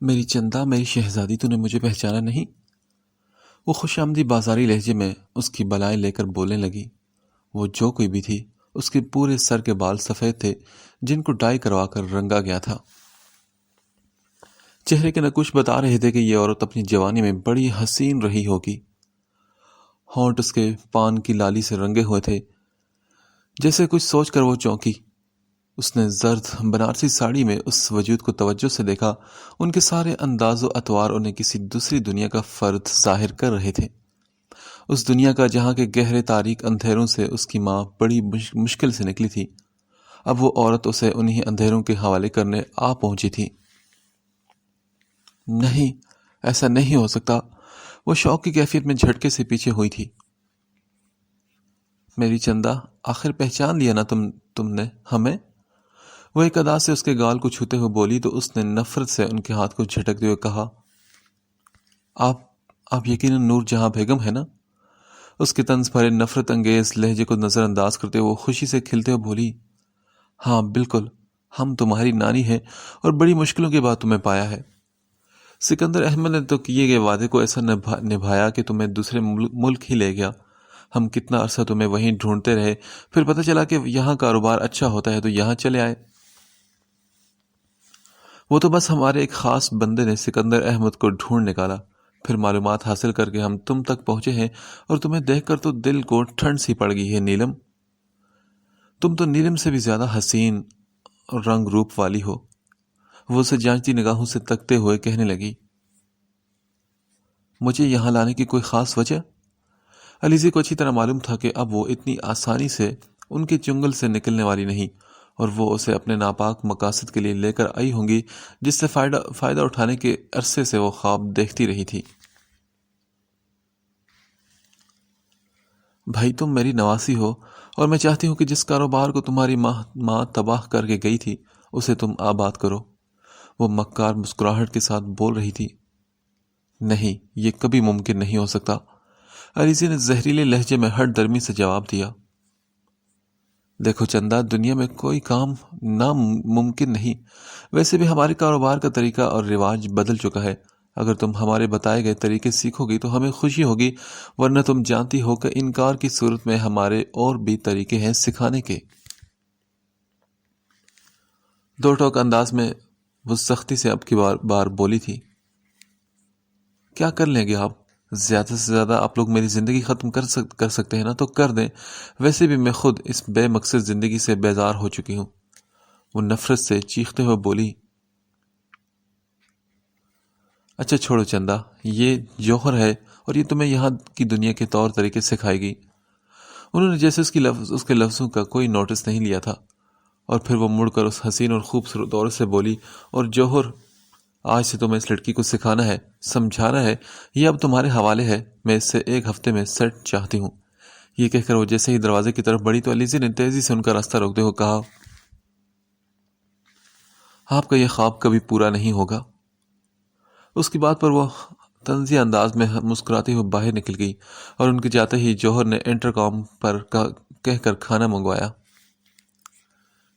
میری چندا، میری شہزادی، تو نے مجھے پہچانا نہیں؟ وہ خوش آمدی بازاری لہجے میں اس کی بلائیں لے کر بولنے لگی۔ وہ جو کوئی بھی تھی، اس کے پورے سر کے بال سفید تھے جن کو ڈائی کروا کر رنگا گیا تھا۔ چہرے کے نقوش بتا رہے تھے کہ یہ عورت اپنی جوانی میں بڑی حسین رہی ہوگی۔ ہونٹ اس کے پان کی لالی سے رنگے ہوئے تھے۔ جیسے کچھ سوچ کر وہ چونکی۔ اس نے زرد بنارسی ساڑی میں اس وجود کو توجہ سے دیکھا۔ ان کے سارے انداز و اطوار انہیں کسی دوسری دنیا کا فرد ظاہر کر رہے تھے، اس دنیا کا جہاں کے گہرے تاریک اندھیروں سے اس کی ماں بڑی مشکل سے نکلی تھی۔ اب وہ عورت اسے انہی اندھیروں کے حوالے کرنے آ پہنچی تھی۔ نہیں، ایسا نہیں ہو سکتا۔ وہ شوق کی کیفیت میں جھٹکے سے پیچھے ہوئی تھی۔ میری چندا، آخر پہچان لیا نا تم نے ہمیں؟ وہ ایک ادا سے اس کے گال کو چھوتے ہوئے بولی تو اس نے نفرت سے ان کے ہاتھ کو جھٹکتے ہوئے کہا، آپ یقیناً نور جہاں بیگم ہے نا؟ اس کے طنز بھرے نفرت انگیز لہجے کو نظر انداز کرتے ہوئے خوشی سے کھلتے ہوئے بولی، ہاں بالکل، ہم تمہاری نانی ہیں اور بڑی مشکلوں کے بعد تمہیں پایا ہے۔ سکندر احمد نے تو کیے گئے وعدے کو ایسا نبھایا کہ تمہیں دوسرے ملک ہی لے گیا۔ ہم کتنا عرصہ تمہیں وہیں ڈھونڈتے رہے، پھر پتہ چلا کہ یہاں کاروبار اچھا ہوتا ہے تو یہاں چلے آئے۔ وہ تو بس ہمارے ایک خاص بندے نے سکندر احمد کو ڈھونڈ نکالا، پھر معلومات حاصل کر کے ہم تم تک پہنچے ہیں، اور تمہیں دیکھ کر تو دل کو ٹھنڈ سی پڑ گئی ہے نیلم۔ تم تو نیلم سے بھی زیادہ حسین اور رنگ روپ والی ہو۔ وہ اسے جانچتی نگاہوں سے تکتے ہوئے کہنے لگی، مجھے یہاں لانے کی کوئی خاص وجہ؟ علیزی کو اچھی طرح معلوم تھا کہ اب وہ اتنی آسانی سے ان کے چنگل سے نکلنے والی نہیں، اور وہ اسے اپنے ناپاک مقاصد کے لیے لے کر آئی ہوں گی جس سے فائدہ اٹھانے کے عرصے سے وہ خواب دیکھتی رہی تھی۔ بھائی، تم میری نواسی ہو اور میں چاہتی ہوں کہ جس کاروبار کو تمہاری ماں تباہ کر کے گئی تھی اسے تم آباد کرو۔ وہ مکار مسکراہٹ کے ساتھ بول رہی تھی۔ نہیں، یہ کبھی ممکن نہیں ہو سکتا، علیزی نے زہریلے لہجے میں ہٹ درمی سے جواب دیا۔ دیکھو چندا، دنیا میں کوئی کام ناممکن نہیں۔ ویسے بھی ہمارے کاروبار کا طریقہ اور رواج بدل چکا ہے۔ اگر تم ہمارے بتائے گئے طریقے سیکھو گی تو ہمیں خوشی ہوگی، ورنہ تم جانتی ہو کہ انکار کی صورت میں ہمارے اور بھی طریقے ہیں سکھانے کے۔ دو ٹوک انداز میں وہ سختی سے اب کی بار بولی تھی۔ کیا کر لیں گے آپ؟ زیادہ سے زیادہ آپ لوگ میری زندگی ختم کر سکتے ہیں نا، تو کر دیں۔ ویسے بھی میں خود اس بے مقصد زندگی سے بیزار ہو چکی ہوں۔ وہ نفرت سے چیختے ہوئے بولی۔ اچھا چھوڑو چندا، یہ جوہر ہے اور یہ تمہیں یہاں کی دنیا کے طور طریقے سکھائے گی۔ انہوں نے جیسے اس کے لفظوں کا کوئی نوٹس نہیں لیا تھا، اور پھر وہ مڑ کر اس حسین اور خوبصورت عورت سے بولی، اور جوہر، آج سے تمہیں اس لڑکی کو سکھانا ہے، سمجھانا ہے، یہ اب تمہارے حوالے ہے۔ میں اس سے 1 ہفتے میں سیٹ چاہتی ہوں۔ یہ کہہ کر وہ جیسے ہی دروازے کی طرف بڑھی تو علیزی نے تیزی سے ان کا راستہ روکتے ہوئے کہا، آپ کا یہ خواب کبھی پورا نہیں ہوگا۔ اس کی بات پر وہ طنزیہ انداز میں مسکراتے ہوئے باہر نکل گئی، اور ان کے جاتے ہی جوہر نے انٹرکام پر کہہ کر کھانا منگوایا۔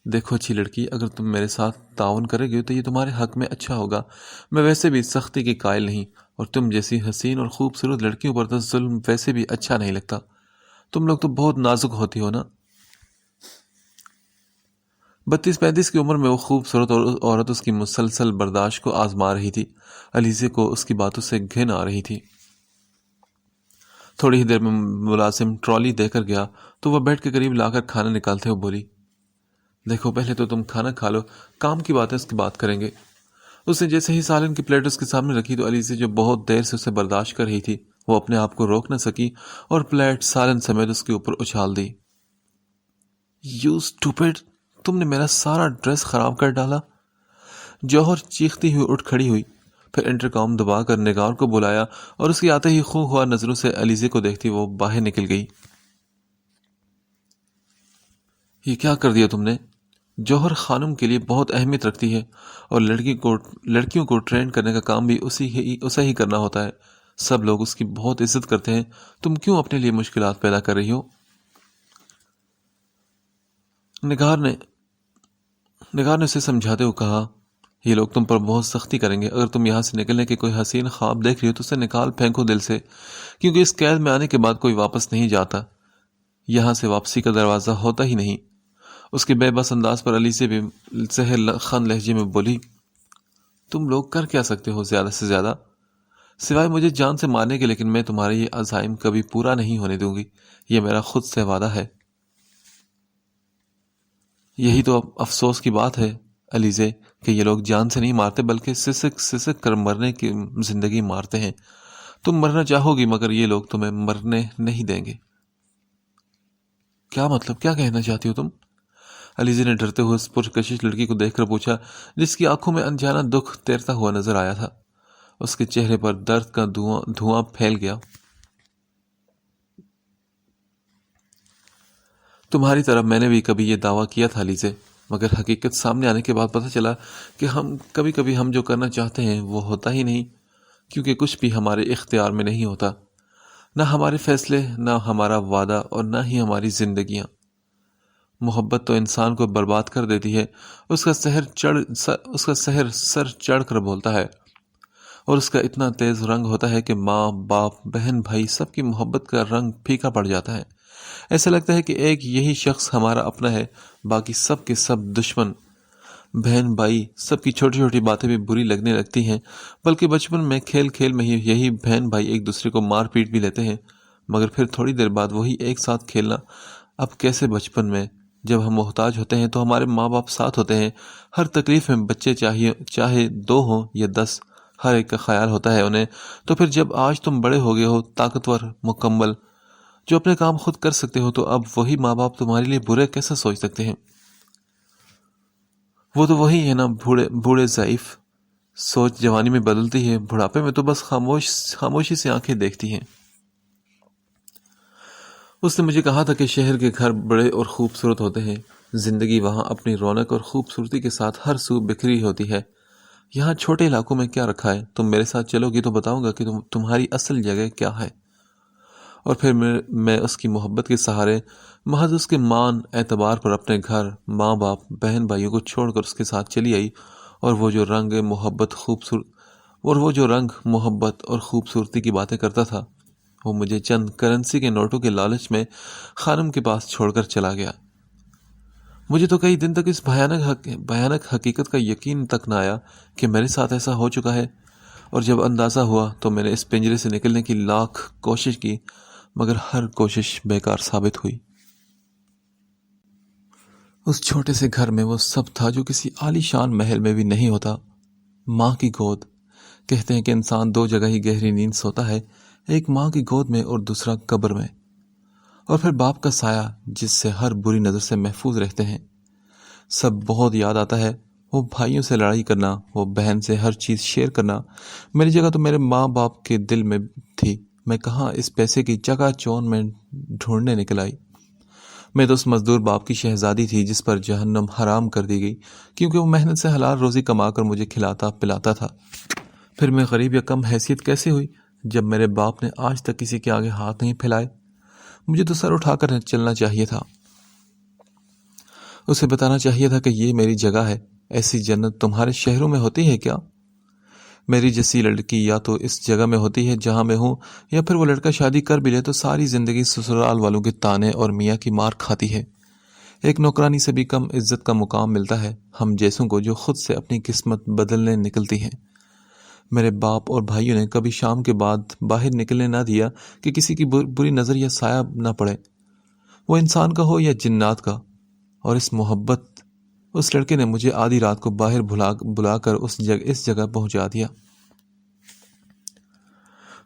دیکھو اچھی لڑکی، اگر تم میرے ساتھ تعاون کرے گی تو یہ تمہارے حق میں اچھا ہوگا۔ میں ویسے بھی سختی کی قائل نہیں، اور تم جیسی حسین اور خوبصورت لڑکیوں پر تو ظلم ویسے بھی اچھا نہیں لگتا۔ تم لوگ تو بہت نازک ہوتی ہو نا۔ 32-35 کی عمر میں وہ خوبصورت عورت اس کی مسلسل برداشت کو آزما رہی تھی۔ علیزے کو اس کی باتوں سے گھن آ رہی تھی۔ تھوڑی ہی دیر میں ملازم ٹرالی دے کر گیا تو وہ بیڈ کے قریب لا کر کھانا نکالتے ہوئے بولی، دیکھو پہلے تو تم کھانا کھا لو، کام کی باتیں اس کی بات کریں گے۔ اس نے جیسے ہی سالن کی پلیٹ اس کے سامنے رکھی تو علیزی جو بہت دیر سے اسے برداشت کر رہی تھی وہ اپنے آپ کو روک نہ سکی اور پلیٹ سالن سمیت اس کے اوپر اچھال دی۔ یو اسٹوپڈ، تم نے میرا سارا ڈریس خراب کر ڈالا۔ جوہر چیختی ہوئی اٹھ کھڑی ہوئی، پھر انٹرکام دبا کر نگار کو بلایا، اور اس کی آتے ہی خوں خواہ نظروں سے علیزے کو دیکھتی وہ باہر نکل گئی۔ یہ کیا کر دیا تم نے؟ جوہر خانم کے لیے بہت اہمیت رکھتی ہے، اور لڑکیوں کو ٹرین کرنے کا کام بھی اسے ہی کرنا ہوتا ہے۔ سب لوگ اس کی بہت عزت کرتے ہیں، تم کیوں اپنے لیے مشکلات پیدا کر رہی ہو؟ نگار نے اسے سمجھاتے ہوئے کہا، یہ لوگ تم پر بہت سختی کریں گے. اگر تم یہاں سے نکلنے کے کوئی حسین خواب دیکھ رہی ہو تو اسے نکال پھینکو دل سے، کیونکہ اس قید میں آنے کے بعد کوئی واپس نہیں جاتا. یہاں سے واپسی کا دروازہ ہوتا ہی نہیں. اس کے بے بس انداز پر علی سے بھی سحر خان لہجے میں بولی، تم لوگ کر کیا سکتے ہو زیادہ سے زیادہ، سوائے مجھے جان سے مارنے کے، لیکن میں تمہارے یہ عزائم کبھی پورا نہیں ہونے دوں گی. یہ میرا خود سے وعدہ ہے. یہی تو افسوس کی بات ہے علیزے کہ یہ لوگ جان سے نہیں مارتے بلکہ سسک سسک کر مرنے کی زندگی مارتے ہیں. تم مرنا چاہو گی مگر یہ لوگ تمہیں مرنے نہیں دیں گے. کیا مطلب، کیا کہنا چاہتی ہو تم؟ علیزے نے ڈرتے ہوئے اس پرکشش لڑکی کو دیکھ کر پوچھا، جس کی آنکھوں میں انجانا دکھ تیرتا ہوا نظر آیا تھا. اس کے چہرے پر درد کا دھواں پھیل گیا. تمہاری طرح میں نے بھی کبھی یہ دعویٰ کیا تھا علیزے، مگر حقیقت سامنے آنے کے بعد پتہ چلا کہ کبھی کبھی ہم جو کرنا چاہتے ہیں وہ ہوتا ہی نہیں، کیونکہ کچھ بھی ہمارے اختیار میں نہیں ہوتا، نہ ہمارے فیصلے، نہ ہمارا وعدہ، اور نہ ہی ہماری زندگیاں. محبت تو انسان کو برباد کر دیتی ہے. اس کا سحر سر چڑھ کر بولتا ہے، اور اس کا اتنا تیز رنگ ہوتا ہے کہ ماں باپ بہن بھائی سب کی محبت کا رنگ پھیکا پڑ جاتا ہے. ایسا لگتا ہے کہ ایک یہی شخص ہمارا اپنا ہے، باقی سب کے سب دشمن. بہن بھائی سب کی چھوٹی چھوٹی باتیں بھی بری لگنے لگتی ہیں، بلکہ بچپن میں کھیل کھیل میں ہی یہی بہن بھائی ایک دوسرے کو مار پیٹ بھی لیتے ہیں، مگر پھر تھوڑی دیر بعد وہی ایک ساتھ کھیلنا. اب کیسے بچپن میں جب ہم محتاج ہوتے ہیں تو ہمارے ماں باپ ساتھ ہوتے ہیں، ہر تکلیف میں بچے چاہے 2 ہوں یا 10، ہر ایک کا خیال ہوتا ہے انہیں. تو پھر جب آج تم بڑے ہو گئے ہو، طاقتور، مکمل، جو اپنے کام خود کر سکتے ہو، تو اب وہی ماں باپ تمہارے لیے برے کیسے سوچ سکتے ہیں؟ وہ تو وہی ہے نا، بوڑھے ضعیف. سوچ جوانی میں بدلتی ہے، بڑھاپے میں تو بس خاموشی سے آنکھیں دیکھتی ہیں. اس نے مجھے کہا تھا کہ شہر کے گھر بڑے اور خوبصورت ہوتے ہیں، زندگی وہاں اپنی رونق اور خوبصورتی کے ساتھ ہر سو بکھری ہوتی ہے. یہاں چھوٹے علاقوں میں کیا رکھا ہے؟ تم میرے ساتھ چلو گی تو بتاؤں گا کہ تمہاری اصل جگہ کیا ہے. اور پھر میں اس کی محبت کے سہارے، محض اس کے مان اعتبار پر اپنے گھر، ماں باپ، بہن بھائیوں کو چھوڑ کر اس کے ساتھ چلی آئی. اور وہ جو رنگ محبت اور خوبصورتی کی باتیں کرتا تھا، وہ مجھے چند کرنسی کے نوٹوں کے لالچ میں خانم کے پاس چھوڑ کر چلا گیا. مجھے تو کئی دن تک اس بھیانک حقیقت کا یقین تک نہ آیا کہ میرے ساتھ ایسا ہو چکا ہے. اور جب اندازہ ہوا تو میں نے اس پنجرے سے نکلنے کی لاکھ کوشش کی، مگر ہر کوشش بیکار ثابت ہوئی. اس چھوٹے سے گھر میں وہ سب تھا جو کسی عالی شان محل میں بھی نہیں ہوتا. ماں کی گود. کہتے ہیں کہ انسان 2 جگہ ہی گہری نیند سوتا ہے، ایک ماں کی گود میں اور دوسرا قبر میں. اور پھر باپ کا سایہ جس سے ہر بری نظر سے محفوظ رہتے ہیں. سب بہت یاد آتا ہے، وہ بھائیوں سے لڑائی کرنا، وہ بہن سے ہر چیز شیئر کرنا. میری جگہ تو میرے ماں باپ کے دل میں تھی. میں کہاں اس پیسے کی چکا چون میں ڈھونڈنے نکل آئی. میں تو اس مزدور باپ کی شہزادی تھی جس پر جہنم حرام کر دی گئی، کیونکہ وہ محنت سے حلال روزی کما کر مجھے کھلاتا پلاتا تھا. پھر میں غریب یا کم حیثیت کیسے ہوئی جب میرے باپ نے آج تک کسی کے آگے ہاتھ نہیں پھیلائے؟ مجھے تو سر اٹھا کر چلنا چاہیے تھا. اسے بتانا چاہیے تھا کہ یہ میری جگہ ہے. ایسی جنت تمہارے شہروں میں ہوتی ہے کیا؟ میری جیسی لڑکی یا تو اس جگہ میں ہوتی ہے جہاں میں ہوں، یا پھر وہ لڑکا شادی کر بھی لے تو ساری زندگی سسرال والوں کے تانے اور میاں کی مار کھاتی ہے. ایک نوکرانی سے بھی کم عزت کا مقام ملتا ہے ہم جیسوں کو، جو خود سے اپنی قسمت بدلنے نکلتی ہیں. میرے باپ اور بھائیوں نے کبھی شام کے بعد باہر نکلنے نہ دیا کہ کسی کی بری نظر یا سایہ نہ پڑے، وہ انسان کا ہو یا جنات کا. اور اس لڑکے نے مجھے آدھی رات کو باہر بلا کر اس جگہ پہنچا دیا.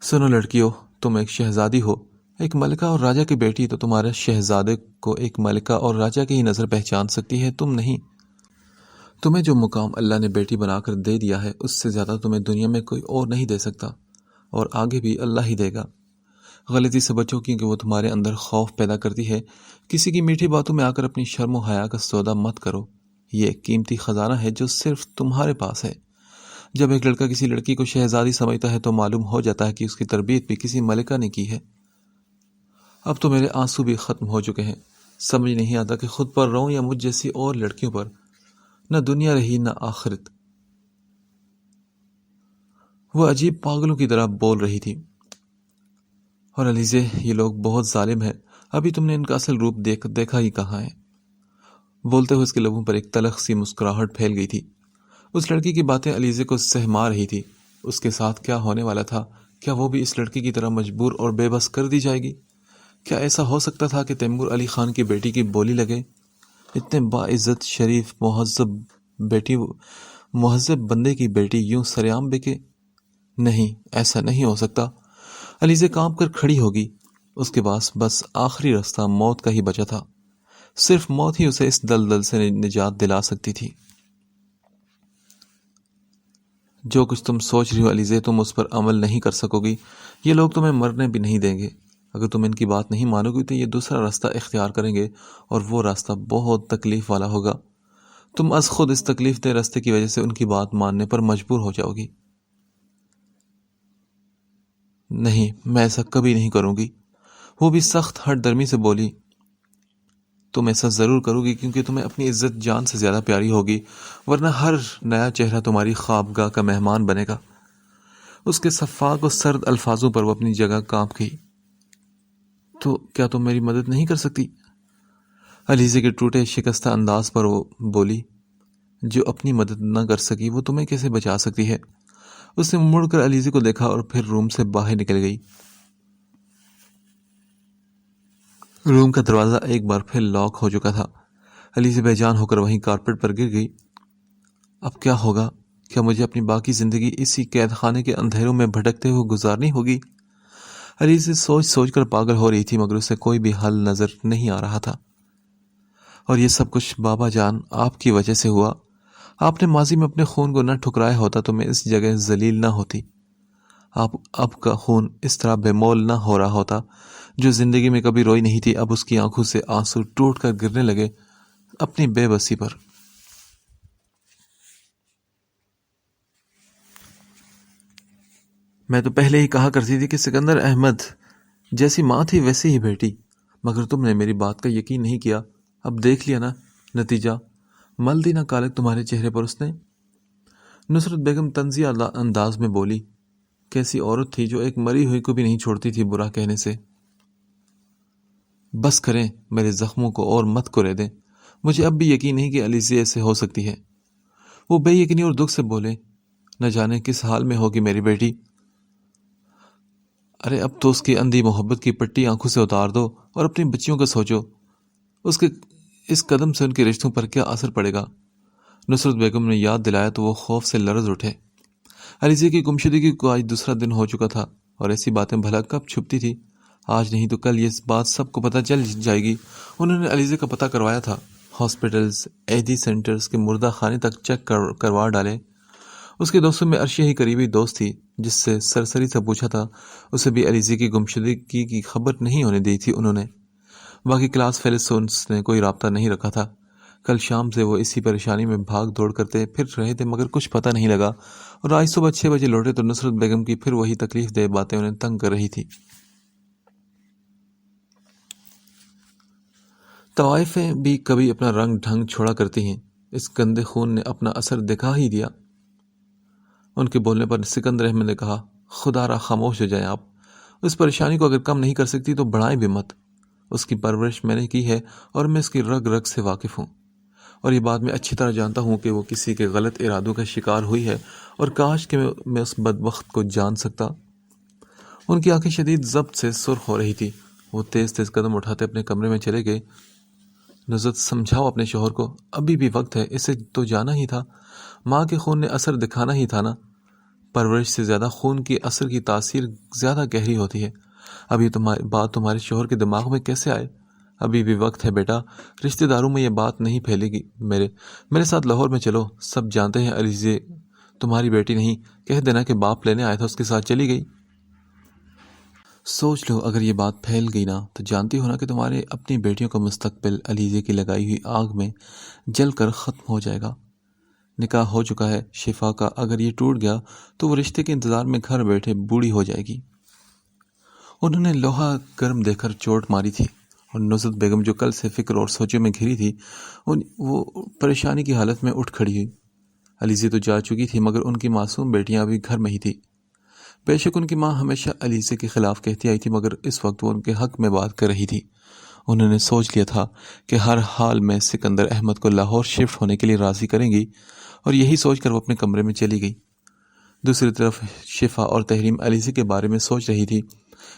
سنو لڑکیوں، تم ایک شہزادی ہو، ایک ملکہ اور راجا کی بیٹی، تو تمہارے شہزادے کو ایک ملکہ اور راجا کی ہی نظر پہچان سکتی ہے، تم نہیں. تمہیں جو مقام اللہ نے بیٹی بنا کر دے دیا ہے، اس سے زیادہ تمہیں دنیا میں کوئی اور نہیں دے سکتا، اور آگے بھی اللہ ہی دے گا. غلطی سے بچو، کیونکہ وہ تمہارے اندر خوف پیدا کرتی ہے. کسی کی میٹھی باتوں میں آ کر اپنی شرم و حیا کا سودا مت کرو. یہ ایک قیمتی خزانہ ہے جو صرف تمہارے پاس ہے. جب ایک لڑکا کسی لڑکی کو شہزادی سمجھتا ہے تو معلوم ہو جاتا ہے کہ اس کی تربیت بھی کسی ملکہ نے کی ہے. اب تو میرے آنسو بھی ختم ہو چکے ہیں. سمجھ نہیں آتا کہ خود پر رہوں یا مجھ جیسی اور لڑکیوں پر. نہ دنیا رہی نہ آخرت. وہ عجیب پاگلوں کی طرح بول رہی تھی۔ اور علیزے، یہ لوگ بہت ظالم ہیں، ابھی تم نے ان کا اصل روپ دیکھا ہی کہاں ہے۔ بولتے ہوئے اس کے لبوں پر ایک تلخ سی مسکراہٹ پھیل گئی تھی۔ اس لڑکی کی باتیں علیزے کو سہما رہی تھی۔ اس کے ساتھ کیا ہونے والا تھا؟ کیا وہ بھی اس لڑکی کی طرح مجبور اور بے بس کر دی جائے گی؟ کیا ایسا ہو سکتا تھا کہ تیمور علی خان کی بیٹی کی بولی لگے؟ اتنے باعزت، شریف، مہذب بندے کی بیٹی یوں سریعام بکے؟ نہیں، ایسا نہیں ہو سکتا۔ علیزے کانپ کر کھڑی ہوگی۔ اس کے پاس بس آخری راستہ موت کا ہی بچا تھا۔ صرف موت ہی اسے اس دلدل سے نجات دلا سکتی تھی۔ جو کچھ تم سوچ رہی ہو علیزے، تم اس پر عمل نہیں کر سکو گی۔ یہ لوگ تمہیں مرنے بھی نہیں دیں گے۔ اگر تم ان کی بات نہیں مانو گی تو یہ دوسرا راستہ اختیار کریں گے، اور وہ راستہ بہت تکلیف والا ہوگا۔ تم از خود اس تکلیف دہ راستے کی وجہ سے ان کی بات ماننے پر مجبور ہو جاؤ گی۔ نہیں، میں ایسا کبھی نہیں کروں گی۔ وہ بھی سخت ہٹ درمی سے بولی۔ تم ایسا ضرور کرو گی کیونکہ تمہیں اپنی عزت جان سے زیادہ پیاری ہوگی، ورنہ ہر نیا چہرہ تمہاری خوابگاہ کا مہمان بنے گا۔ اس کے شفاف و سرد الفاظوں پر وہ اپنی جگہ کانپ گئی۔ تو کیا تم میری مدد نہیں کر سکتی؟ علیزے کے ٹوٹے شکستہ انداز پر وہ بولی۔ جو اپنی مدد نہ کر سکی وہ تمہیں کیسے بچا سکتی ہے؟ اس نے مڑ کر علیزے کو دیکھا اور پھر روم سے باہر نکل گئی۔ روم کا دروازہ ایک بار پھر لاک ہو چکا تھا۔ علیزے بے جان ہو کر وہیں کارپیٹ پر گر گئی۔ اب کیا ہوگا؟ کیا مجھے اپنی باقی زندگی اسی قید خانے کے اندھیروں میں بھٹکتے ہوئے گزارنی ہوگی؟ علیزے سوچ سوچ کر پاگل ہو رہی تھی، مگر اسے کوئی بھی حل نظر نہیں آ رہا تھا۔ اور یہ سب کچھ بابا جان آپ کی وجہ سے ہوا۔ آپ نے ماضی میں اپنے خون کو نہ ٹھکرایا ہوتا تو میں اس جگہ ذلیل نہ ہوتی۔ اب کا خون اس طرح بے مول نہ ہو رہا ہوتا۔ جو زندگی میں کبھی روئی نہیں تھی، اب اس کی آنکھوں سے آنسو ٹوٹ کر گرنے لگے اپنی بے بسی پر۔ میں تو پہلے ہی کہا کرتی تھی کہ سکندر احمد جیسی ماں تھی ویسی ہی بیٹی، مگر تم نے میری بات کا یقین نہیں کیا۔ اب دیکھ لیا نا نتیجہ، مل دی نا کالک تمہارے چہرے پر اس نے۔ نصرت بیگم طنزیہ انداز میں بولی۔ کیسی عورت تھی جو ایک مری ہوئی کو بھی نہیں چھوڑتی تھی برا کہنے سے۔ بس کریں، میرے زخموں کو اور مت کرے دیں۔ مجھے اب بھی یقین نہیں کہ علیزے ایسے ہو سکتی ہے۔ وہ بے یقینی اور دکھ سے بولے۔ نہ جانے کس حال میں ہوگی میری بیٹی۔ ارے اب تو اس کی اندھی محبت کی پٹی آنکھوں سے اتار دو اور اپنی بچیوں کا سوچو۔ اس کے اس قدم سے ان کے رشتوں پر کیا اثر پڑے گا؟ نصرت بیگم نے یاد دلایا تو وہ خوف سے لرز اٹھے۔ علیزے کی گمشدگی کو آج دوسرا دن ہو چکا تھا، اور ایسی باتیں بھلا کب چھپتی تھی؟ آج نہیں تو کل یہ بات سب کو پتہ چل جائے گی۔ انہوں نے علیزے کا پتہ کروایا تھا، ہاسپٹلز، ایدھی سینٹرز کے مردہ خانے تک چیک کروا ڈالے۔ اس کے دوستوں میں عرشیہ ہی قریبی دوست تھی، جس سے سرسری سے پوچھا تھا، اسے بھی علیزے کی گمشدگی کی خبر نہیں ہونے دی تھی انہوں نے۔ باقی کلاس فیلوز سے اس نے کوئی رابطہ نہیں رکھا تھا۔ کل شام سے وہ اسی پریشانی میں بھاگ دوڑ کرتے پھر رہے تھے، مگر کچھ پتہ نہیں لگا، اور آج صبح 6 بجے لوٹے تو نصرت بیگم کی پھر وہی تکلیف دہ باتیں انہیں تنگ کر رہی تھی۔ طوائفیں بھی کبھی اپنا رنگ ڈھنگ چھوڑا کرتی ہیں، اس گندے خون نے اپنا اثر دکھا ہی دیا۔ ان کے بولنے پر سکندر احمد نے کہا، خدا را خاموش ہو جائیں آپ۔ اس پریشانی کو اگر کم نہیں کر سکتی تو بڑھائیں بھی مت۔ اس کی پرورش میں نے کی ہے اور میں اس کی رگ رگ سے واقف ہوں، اور یہ بات میں اچھی طرح جانتا ہوں کہ وہ کسی کے غلط ارادوں کا شکار ہوئی ہے، اور کاش کہ میں اس بدبخت کو جان سکتا۔ ان کی آنکھیں شدید ضبط سے سرخ ہو رہی تھی۔ وہ تیز تیز قدم اٹھاتے اپنے کمرے میں چلے گئے۔ نصرت، سمجھاؤ اپنے شوہر کو، ابھی بھی وقت ہے، اسے تو جانا ہی تھا۔ ماں کے خون نے اثر دکھانا ہی تھا نا۔ پرورش سے زیادہ خون کی اثر کی تاثیر زیادہ گہری ہوتی ہے۔ ابھی بات تمہارے شوہر کے دماغ میں کیسے آئے؟ ابھی بھی وقت ہے بیٹا، رشتہ داروں میں یہ بات نہیں پھیلے گی۔ میرے ساتھ لاہور میں چلو، سب جانتے ہیں علیزے تمہاری بیٹی نہیں، کہہ دینا کہ باپ لینے آیا تھا، اس کے ساتھ چلی گئی۔ سوچ لو، اگر یہ بات پھیل گئی نا تو جانتی ہو نا کہ تمہارے اپنی بیٹیوں کا مستقبل علیزے کی لگائی ہوئی آگ میں جل کر ختم ہو جائے گا۔ نکاح ہو چکا ہے شفا کا، اگر یہ ٹوٹ گیا تو وہ رشتے کے انتظار میں گھر بیٹھے بوڑھی ہو جائے گی۔ انہوں نے لوہا گرم دیکھ کر چوٹ ماری تھی، اور نصرت بیگم جو کل سے فکر اور سوچوں میں گھری تھی، وہ پریشانی کی حالت میں اٹھ کھڑی ہوئی۔ علیزے تو جا چکی تھی، مگر ان کی معصوم بیٹیاں ابھی گھر میں ہی تھی۔ بے شک ان کی ماں ہمیشہ علیزے کے خلاف کہتی آئی تھی، مگر اس وقت وہ ان کے حق میں بات کر رہی تھی۔ انہوں نے سوچ لیا تھا کہ ہر حال میں سکندر احمد کو لاہور شفٹ ہونے کے لیے راضی کریں گی، اور یہی سوچ کر وہ اپنے کمرے میں چلی گئی۔ دوسری طرف شفا اور تحریم علیزے کے بارے میں سوچ رہی تھی۔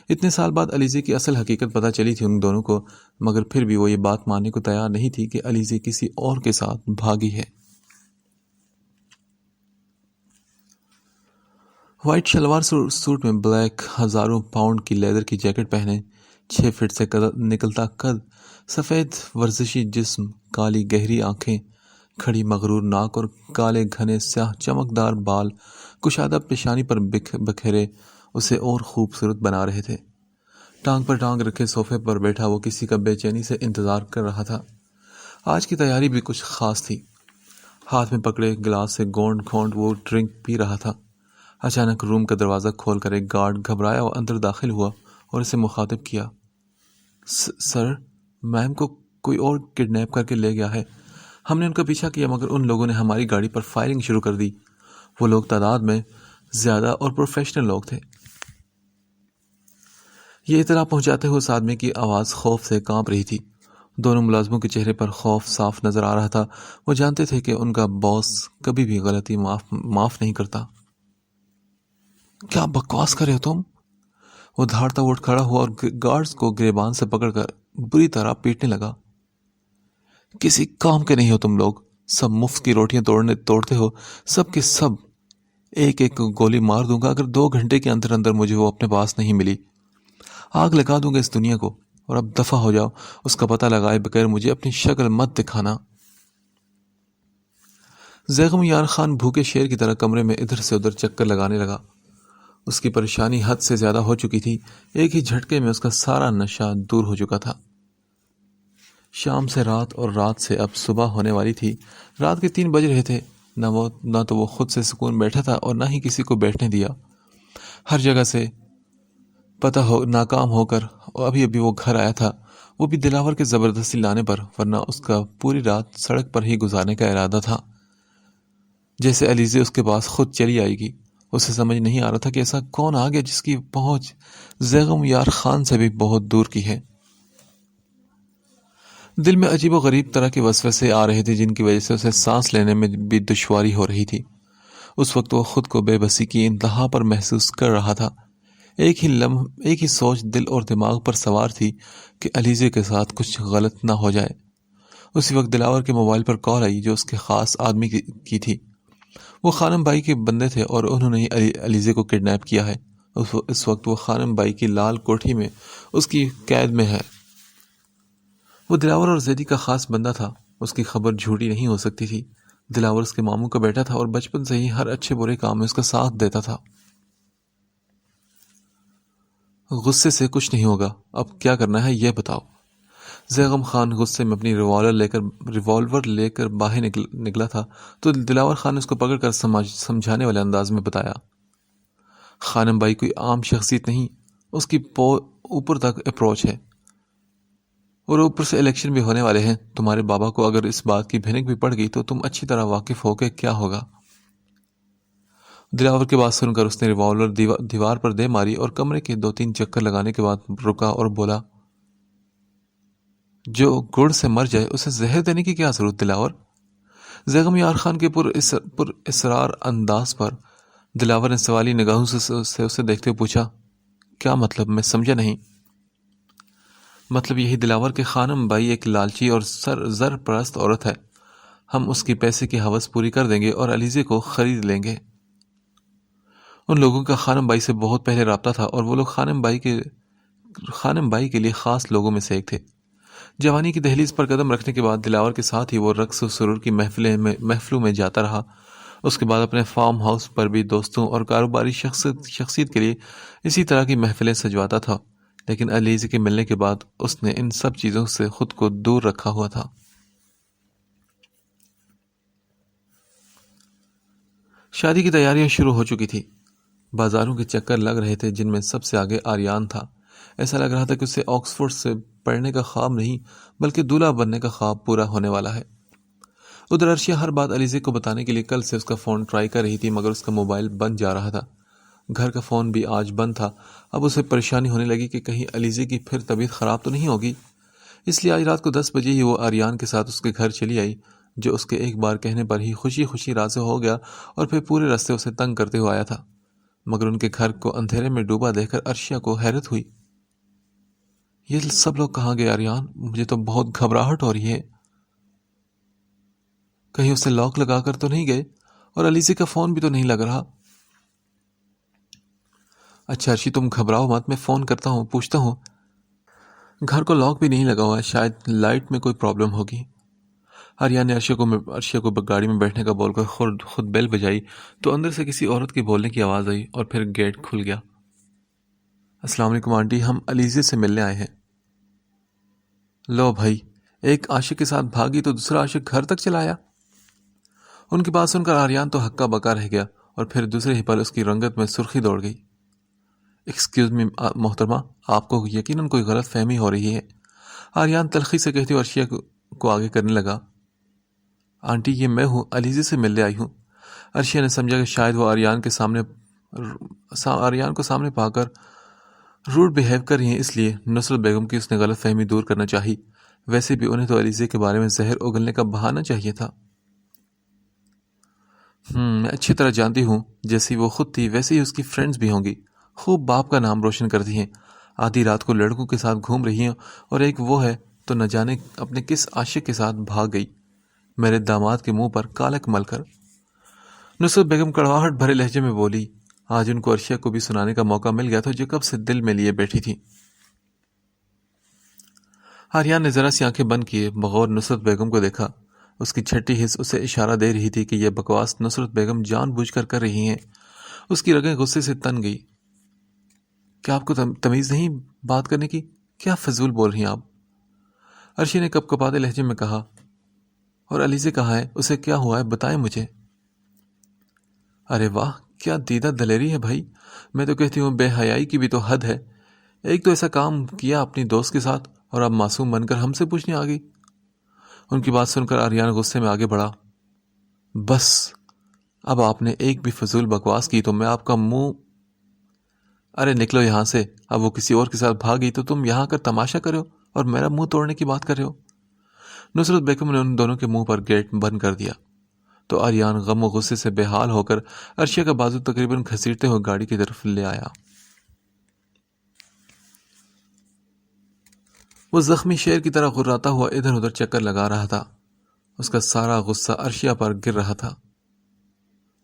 اتنے سال بعد علیزے کی اصل حقیقت پتہ چلی تھی ان دونوں کو، مگر پھر بھی وہ یہ بات ماننے کو تیار نہیں تھی کہ علیزے کسی اور کے ساتھ بھاگی ہے۔ وائٹ شلوار سوٹ میں بلیک، ہزاروں پاؤنڈ کی لیدر کی جیکٹ پہنے، 6 فٹ سے نکلتا قد، سفید ورزشی جسم، کالی گہری آنکھیں، کھڑی مغرور ناک اور کالے گھنے سیاہ چمکدار بال کشادہ پیشانی پر بکھرے اسے اور خوبصورت بنا رہے تھے۔ ٹانگ پر ٹانگ رکھے صوفے پر بیٹھا وہ کسی کا بے چینی سے انتظار کر رہا تھا۔ آج کی تیاری بھی کچھ خاص تھی۔ ہاتھ میں پکڑے گلاس سے گونڈ گھونٹ وہ ڈرنک پی رہا تھا۔ اچانک روم کا دروازہ کھول کر ایک گارڈ گھبرایا اور اندر داخل ہوا اور اسے مخاطب کیا۔ سر، میم کو کوئی اور کڈنیپ کر کے لے گیا ہے۔ ہم نے ان کا پیچھا کیا مگر ان لوگوں نے ہماری گاڑی پر فائرنگ شروع کر دی۔ وہ لوگ تعداد میں زیادہ اور پروفیشنل لوگ تھے۔ یہ اطلاع پہنچاتے ہوئے اس آدمی کی آواز خوف سے کانپ رہی تھی۔ دونوں ملازموں کے چہرے پر خوف صاف نظر آ رہا تھا۔ وہ جانتے تھے کہ ان کا باس کبھی بھی غلطی معاف نہیں کرتا۔ کیا بکواس کرے ہو تم؟ وہ دھاڑتا اٹھ کھڑا ہوا اور گارڈز کو گریبان سے پکڑ کر بری طرح پیٹنے لگا۔ کسی کام کے نہیں ہو تم لوگ، سب مفت کی روٹیاں توڑتے ہو، سب کے سب۔ ایک ایک گولی مار دوں گا اگر 2 گھنٹے کے اندر اندر مجھے وہ اپنے پاس نہیں ملی۔ آگ لگا دوں گا اس دنیا کو، اور اب دفع ہو جاؤ، اس کا پتہ لگائے بغیر مجھے اپنی شکل مت دکھانا۔ زیغم یار خان بھوکے شیر کی طرح کمرے میں ادھر سے ادھر چکر لگانے لگا۔ اس کی پریشانی حد سے زیادہ ہو چکی تھی۔ ایک ہی جھٹکے میں اس کا سارا نشہ دور ہو چکا تھا۔ شام سے رات اور رات سے اب صبح ہونے والی تھی۔ رات کے 3 بج رہے تھے۔ نہ تو وہ خود سے سکون بیٹھا تھا اور نہ ہی کسی کو بیٹھنے دیا۔ ہر جگہ سے ناکام ہو کر ابھی وہ گھر آیا تھا، وہ بھی دلاور کے زبردستی لانے پر، ورنہ اس کا پوری رات سڑک پر ہی گزارنے کا ارادہ تھا۔ جیسے علیزے اس کے پاس خود چلی آئے گی۔ اسے سمجھ نہیں آ رہا تھا کہ ایسا کون آ گیا جس کی پہنچ زیغم یار خان سے بھی بہت دور کی ہے۔ دل میں عجیب و غریب طرح کے وسوسے آ رہے تھے جن کی وجہ سے اسے سانس لینے میں بھی دشواری ہو رہی تھی۔ اس وقت وہ خود کو بے بسی کی انتہا پر محسوس کر رہا تھا۔ ایک ہی سوچ دل اور دماغ پر سوار تھی کہ علیزے کے ساتھ کچھ غلط نہ ہو جائے۔ اسی وقت دلاور کے موبائل پر کال آئی جو اس کے خاص آدمی کی تھی۔ وہ خانم بائی کے بندے تھے اور انہوں نے ہی علیزے کو کڈنیپ کیا ہے۔ اس وقت وہ خانم بائی کی لال کوٹھی میں اس کی قید میں ہے۔ وہ دلاور اور زیدی کا خاص بندہ تھا۔ اس کی خبر جھوٹی نہیں ہو سکتی تھی۔ دلاور اس کے ماموں کا بیٹا تھا اور بچپن سے ہی ہر اچھے برے کام میں اس کا ساتھ دیتا تھا۔ غصے سے کچھ نہیں ہوگا، اب کیا کرنا ہے یہ بتاؤ۔ زیغم خان غصے میں اپنی ریوالور لے کر باہر نکلا تھا تو دلاور خان نے اس کو پکڑ کر سمجھانے والے انداز میں بتایا۔ خانم بائی کوئی عام شخصیت نہیں، اس کی اوپر تک اپروچ ہے، اور اوپر سے الیکشن بھی ہونے والے ہیں۔ تمہارے بابا کو اگر اس بات کی بھنک بھی پڑ گئی تو تم اچھی طرح واقف ہو کہ کیا ہوگا۔ دلاور کی بات سن کر اس نے ریوالور دیوار پر دے ماری اور کمرے کے 2-3 چکر لگانے کے بعد رکا اور بولا، جو گڑ سے مر جائے اسے زہر دینے کی کیا ضرورت دلاور؟ زیغم یار خان کے پر اسرار انداز پر دلاور نے سوالی نگاہوں سے اسے دیکھتے ہوئے پوچھا، کیا مطلب؟ میں سمجھا نہیں۔ مطلب یہی دلاور کہ خانم بائی ایک لالچی اور زر پرست عورت ہے۔ ہم اس کی پیسے کی ہوس پوری کر دیں گے اور علیزے کو خرید لیں گے۔ ان لوگوں کا خانم بائی سے بہت پہلے رابطہ تھا اور وہ لوگ خانم بائی کے لیے خاص لوگوں میں سے ایک تھے۔ جوانی کی دہلیز پر قدم رکھنے کے بعد دلاور کے ساتھ ہی وہ رقص و سرور کی محفلوں میں جاتا رہا۔ اس کے بعد اپنے فارم ہاؤس پر بھی دوستوں اور کاروباری شخصیت کے لیے اسی طرح کی محفلیں سجواتا تھا، لیکن علیزے کے ملنے کے بعد اس نے ان سب چیزوں سے خود کو دور رکھا ہوا تھا۔ شادی کی تیاریاں شروع ہو چکی تھی۔ بازاروں کے چکر لگ رہے تھے جن میں سب سے آگے آریان تھا۔ ایسا لگ رہا تھا کہ اسے آکسفورڈ سے پڑھنے کا خواب نہیں بلکہ دولہا بننے کا خواب پورا ہونے والا ہے۔ ادھر عرشیہ ہر بات علیزے کو بتانے کے لیے کل سے اس کا فون ٹرائی کر رہی تھی مگر اس کا موبائل بند جا رہا تھا۔ گھر کا فون بھی آج بند تھا۔ اب اسے پریشانی ہونے لگی کہ کہیں علیزے کی پھر طبیعت خراب تو نہیں ہوگی، اس لیے آج رات کو 10 بجے ہی وہ آریان کے ساتھ اس کے گھر چلی آئی، جو اس کے ایک بار کہنے پر ہی خوشی خوشی راضی ہو گیا اور پھر پورے راستے اسے تنگ کرتے ہوئے آیا تھا۔ مگر ان کے گھر کو اندھیرے میں ڈوبا دیکھ کر عرشیہ کو حیرت ہوئی۔ یہ سب لوگ کہاں گئے آریان؟ مجھے تو بہت گھبراہٹ ہو رہی ہے، کہیں اسے لاک لگا کر تو نہیں گئے، اور علیزے کا فون بھی تو نہیں لگ رہا۔ اچھا عرشی تم گھبراؤ مت، میں فون کرتا ہوں، پوچھتا ہوں۔ گھر کو لاک بھی نہیں لگا ہوا ہے، شاید لائٹ میں کوئی پرابلم ہوگی۔ آریان نے عرشیہ کو گاڑی میں بیٹھنے کا بول کر خود بیل بجائی تو اندر سے کسی عورت کے بولنے کی آواز آئی اور پھر گیٹ کھل گیا۔ السلام علیکم آنٹی، ہم علیزے سے ملنے آئے ہیں۔ لو بھائی، ایک عاشق کے ساتھ بھاگی تو دوسرا عاشق گھر تک چلا آیا۔ ان کی بات سن کر آریان تو ہکا بکا رہ گیا اور پھر دوسرے ہی پل اس کی رنگت میں سرخی دوڑ گئی۔ ایکسکیوز می محترمہ، آپ کو یقیناً کوئی غلط فہمی ہو رہی ہے، آریان تلخی سے کہتے ہوئے عرشیہ کو آگے کرنے لگا۔ آنٹی یہ میں ہوں، علیزے سے ملنے آئی ہوں۔ عرشیہ نے سمجھا کہ شاید وہ آریان کو سامنے پا کر روڈ بیہیو کر رہی ہیں، اس لیے نصرت بیگم کی اس نے غلط فہمی دور کرنا چاہی۔ ویسے بھی انہیں تو علیزے کے بارے میں زہر اگلنے کا بہانہ چاہیے تھا۔ میں اچھی طرح جانتی ہوں، جیسی وہ خود تھی ویسے ہی اس کی فرینڈز بھی ہوں گی، خوب باپ کا نام روشن کرتی ہیں، آدھی رات کو لڑکوں کے ساتھ گھوم رہی ہیں، اور ایک وہ ہے تو نہ جانے اپنے کس عاشق کے ساتھ بھاگ گئی، میرے داماد کے منہ پر کالک مل کر۔ نصرت بیگم کڑواہٹ بھرے لہجے میں بولی۔ آج ان کو عرشیہ کو بھی سنانے کا موقع مل گیا تھا جو کب سے دل میں لیے بیٹھی تھی۔ آریان نے ذرا سی آنکھیں بند کیے بغور نصرت بیگم کو دیکھا۔ اس کی چھٹی حص اسے اشارہ دے رہی تھی کہ یہ بکواس نصرت بیگم جان بوجھ کر رہی ہیں۔ اس کی رگیں غصے سے تن گئی۔ کیا آپ کو تمیز نہیں بات کرنے کی؟ کیا فضول بول رہی ہیں آپ؟ عرشی نے کپ کپاتے لہجے میں کہا۔ اور علیزے کہاں ہے؟ اسے کیا ہوا ہے؟ بتائیں مجھے۔ ارے واہ، کیا دیدہ دلیری ہے بھائی، میں تو کہتی ہوں بے حیائی کی بھی تو حد ہے۔ ایک تو ایسا کام کیا اپنی دوست کے ساتھ اور اب معصوم بن کر ہم سے پوچھنے آ گئی۔ ان کی بات سن کر آریان غصے میں آگے بڑھا۔ بس اب آپ نے ایک بھی فضول بکواس کی تو میں آپ کا منہ… ارے نکلو یہاں سے، اب وہ کسی اور کے ساتھ بھاگ گئی تو تم یہاں کر تماشا کرو اور میرا منہ توڑنے کی بات کر رہے ہو۔ نصرت بیگم نے ان دونوں کے منہ پر گیٹ بند کر دیا تو آریان غم و غصے سے بے حال ہو کر عرشیہ کا بازو تقریباً گھسیٹتے ہوئے گاڑی کی طرف لے آیا۔ وہ زخمی شیر کی طرح غراتا ہوا ادھر ادھر چکر لگا رہا تھا۔ اس کا سارا غصہ عرشیہ پر گر رہا تھا۔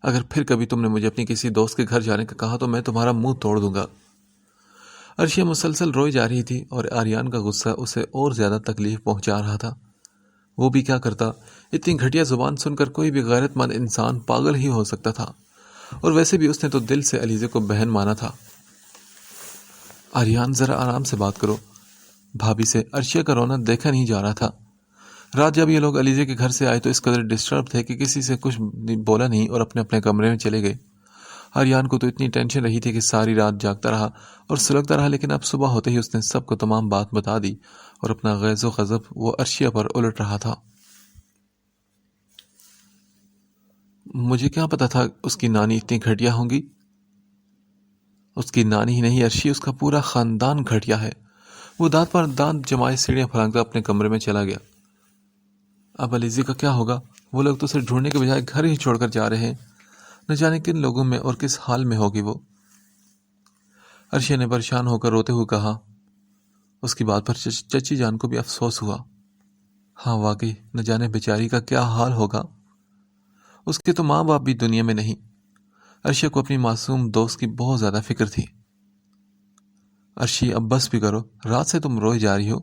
اگر پھر کبھی تم نے مجھے اپنی کسی دوست کے گھر جانے کا کہا تو میں تمہارا منہ توڑ دوں گا۔ عرشیہ مسلسل روئی جا رہی تھی اور آریان کا غصہ اسے اور زیادہ تکلیف پہنچا رہا تھا۔ وہ بھی کیا کرتا، اتنی گھٹیا زبان سن کر کوئی بھی غیرت مند انسان پاگل ہی ہو سکتا تھا، اور ویسے بھی اس نے تو دل سے علیزے کو بہن مانا تھا۔ آریان ذرا آرام سے بات کرو، بھابھی سے عرشیہ کا رونا دیکھا نہیں جا رہا تھا۔ رات جب یہ لوگ علیزے کے گھر سے آئے تو اس قدر ڈسٹرب تھے کہ کسی سے کچھ بولا نہیں اور اپنے اپنے کمرے میں چلے گئے۔ آریان کو تو اتنی ٹینشن رہی تھی کہ ساری رات جاگتا رہا اور سلگتا رہا، لیکن اب صبح ہوتے ہی اس نے سب کو تمام بات بتا دی اور اپنا غیظ و غضب وہ عرشیہ پر الٹ رہا تھا۔ مجھے کیا پتا تھا اس کی نانی اتنی گھٹیا ہوں گی؟ اس کی نانی ہی نہیں عرشی، اس کا پورا خاندان گھٹیا ہے۔ وہ دانت پر دانت جمائے سیڑھیاں پھلانگتا اپنے کمرے میں چلا گیا۔ اب علیزے کا کیا ہوگا؟ وہ لوگ تو اسے ڈھونڈنے کے بجائے گھر ہی چھوڑ کر جا رہے ہیں، نہ جانے کن لوگوں میں اور کس حال میں ہوگی وہ۔ عرشیہ نے پریشان ہو کر روتے ہوئے کہا۔ اس کی بات پر چچی جان کو بھی افسوس ہوا۔ ہاں واقعی، نہ جانے بیچاری کا کیا حال ہوگا، اس کے تو ماں باپ بھی دنیا میں نہیں۔ عرشیہ کو اپنی معصوم دوست کی بہت زیادہ فکر تھی۔ عرشی اب بس بھی کرو، رات سے تم روئی جا رہی ہو۔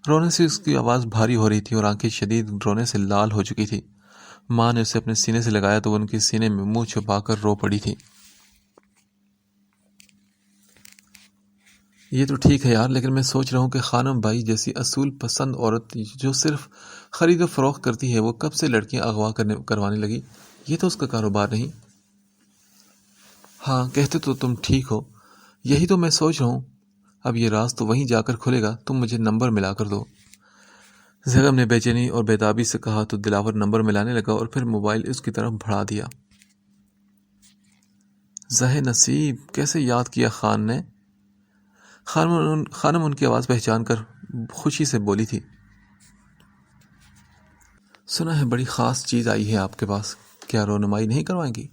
رونے سے اس کی آواز بھاری ہو رہی تھی اور آنکھیں شدید رونے سے لال ہو چکی تھی۔ ماں نے اسے اپنے سینے سے لگایا تو وہ ان کے سینے میں منہ چھپا کر رو پڑی تھی۔ یہ تو ٹھیک ہے یار، لیکن میں سوچ رہا ہوں کہ خانم بائی جیسی اصول پسند عورت جو صرف خرید و فروخت کرتی ہے وہ کب سے لڑکیاں اغوا کروانے لگی؟ یہ تو اس کا کاروبار نہیں۔ ہاں کہتے تو تم ٹھیک ہو، یہی تو میں سوچ رہا ہوں۔ اب یہ راز تو وہیں جا کر کھلے گا، تم مجھے نمبر ملا کر دو۔ زیغم نے بے چینی اور بیتابی سے کہا تو دلاور نمبر ملانے لگا اور پھر موبائل اس کی طرف بڑھا دیا۔ زہ نصیب، کیسے یاد کیا خان نے؟ خانم ان کی آواز پہچان کر خوشی سے بولی تھی، سنا ہے بڑی خاص چیز آئی ہے آپ کے پاس، کیا رونمائی نہیں کروائیں گی؟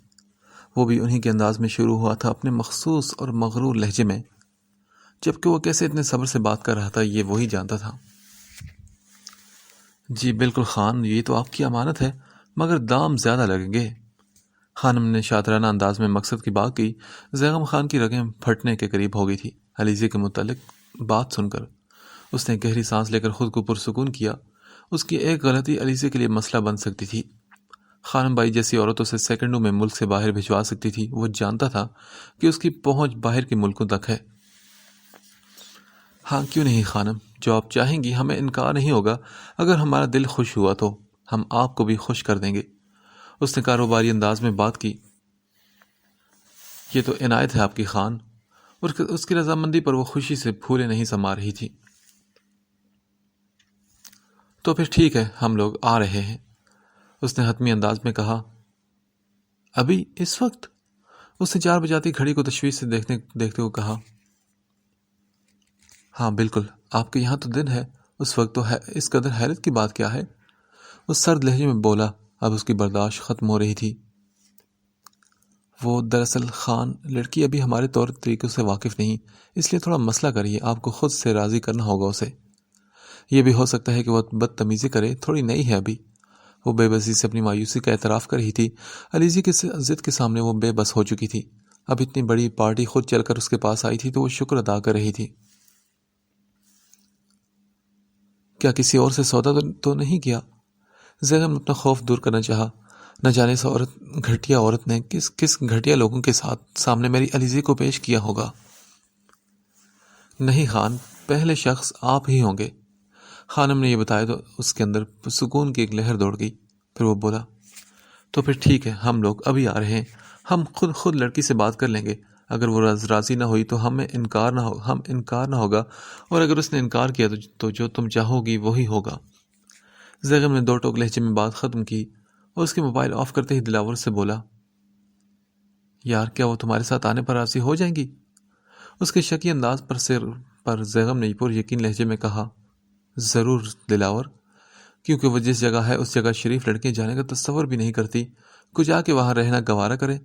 وہ بھی انہی کے انداز میں شروع ہوا تھا، اپنے مخصوص اور مغرور لہجے میں، جبکہ وہ کیسے اتنے صبر سے بات کر رہا تھا یہ وہی جانتا تھا۔ جی بالکل خان، یہ تو آپ کی امانت ہے، مگر دام زیادہ لگیں گے۔ خانم نے شاطرانہ انداز میں مقصد کی بات کی۔ زیغم خان کی رگیں پھٹنے کے قریب ہو گئی تھی۔ علیزے کے متعلق بات سن کر اس نے گہری سانس لے کر خود کو پرسکون کیا۔ اس کی ایک غلطی علیزے کے لیے مسئلہ بن سکتی تھی۔ خانم بائی جیسی عورتوں سے سیکنڈوں میں ملک سے باہر بھجوا سکتی تھی۔ وہ جانتا تھا کہ اس کی پہنچ باہر کے ملکوں تک ہے۔ ہاں کیوں نہیں خانم، جو آپ چاہیں گی، ہمیں انکار نہیں ہوگا۔ اگر ہمارا دل خوش ہوا تو ہم آپ کو بھی خوش کر دیں گے۔ اس نے کاروباری انداز میں بات کی۔ یہ تو عنایت ہے آپ کی خان۔ اور اس کی رضامندی پر وہ خوشی سے پھولے نہیں سما رہی تھی۔ تو پھر ٹھیک ہے، ہم لوگ آ رہے ہیں، اس نے حتمی انداز میں کہا۔ ابھی اس وقت؟ اس نے 4 بجاتی گھڑی کو تشویش سے دیکھتے ہوئے کہا۔ ہاں بالکل، آپ کے یہاں تو دن ہے، اس وقت تو اس قدر حیرت کی بات کیا ہے؟ اس سرد لہجے میں بولا۔ اب اس کی برداشت ختم ہو رہی تھی۔ وہ دراصل خان، لڑکی ابھی ہمارے طور طریقوں سے واقف نہیں، اس لیے تھوڑا مسئلہ کریے، آپ کو خود سے راضی کرنا ہوگا اسے۔ یہ بھی ہو سکتا ہے کہ وہ بدتمیزی کرے، تھوڑی نئی ہے ابھی۔ وہ بے بسی سے اپنی مایوسی کا اعتراف کر رہی تھی۔ علیزی کی ضد کے سامنے وہ بے بس ہو چکی تھی۔ اب اتنی بڑی پارٹی خود چل کر اس کے پاس آئی تھی تو وہ شکر ادا کر رہی تھی۔ کیا کسی اور سے سودا تو نہیں کیا؟ زینب نے اپنا خوف دور کرنا چاہا۔ نہ جانے سے گھٹیا عورت نے کس گھٹیا لوگوں کے سامنے میری علیزی کو پیش کیا ہوگا۔ نہیں خان، پہلے شخص آپ ہی ہوں گے۔ خانم نے یہ بتایا تو اس کے اندر سکون کی ایک لہر دوڑ گئی۔ پھر وہ بولا، تو پھر ٹھیک ہے، ہم لوگ ابھی آ رہے ہیں، ہم خود لڑکی سے بات کر لیں گے۔ اگر وہ راضی نہ ہوئی تو ہم انکار نہ ہوگا، اور اگر اس نے انکار کیا تو جو تم چاہو گی وہی ہوگا۔ زیغم نے 2 ٹوک لہجے میں بات ختم کی اور اس کے موبائل آف کرتے ہی دلاور سے بولا، یار کیا وہ تمہارے ساتھ آنے پر راضی ہو جائیں گی؟ اس کے شکی انداز پر زیغم نے پر یقین لہجے میں کہا، ضرور دلاور، کیونکہ وہ جس جگہ ہے اس جگہ شریف لڑکیاں جانے کا تصور بھی نہیں کرتی، کچھ آ کے وہاں رہنا گوارا کرے۔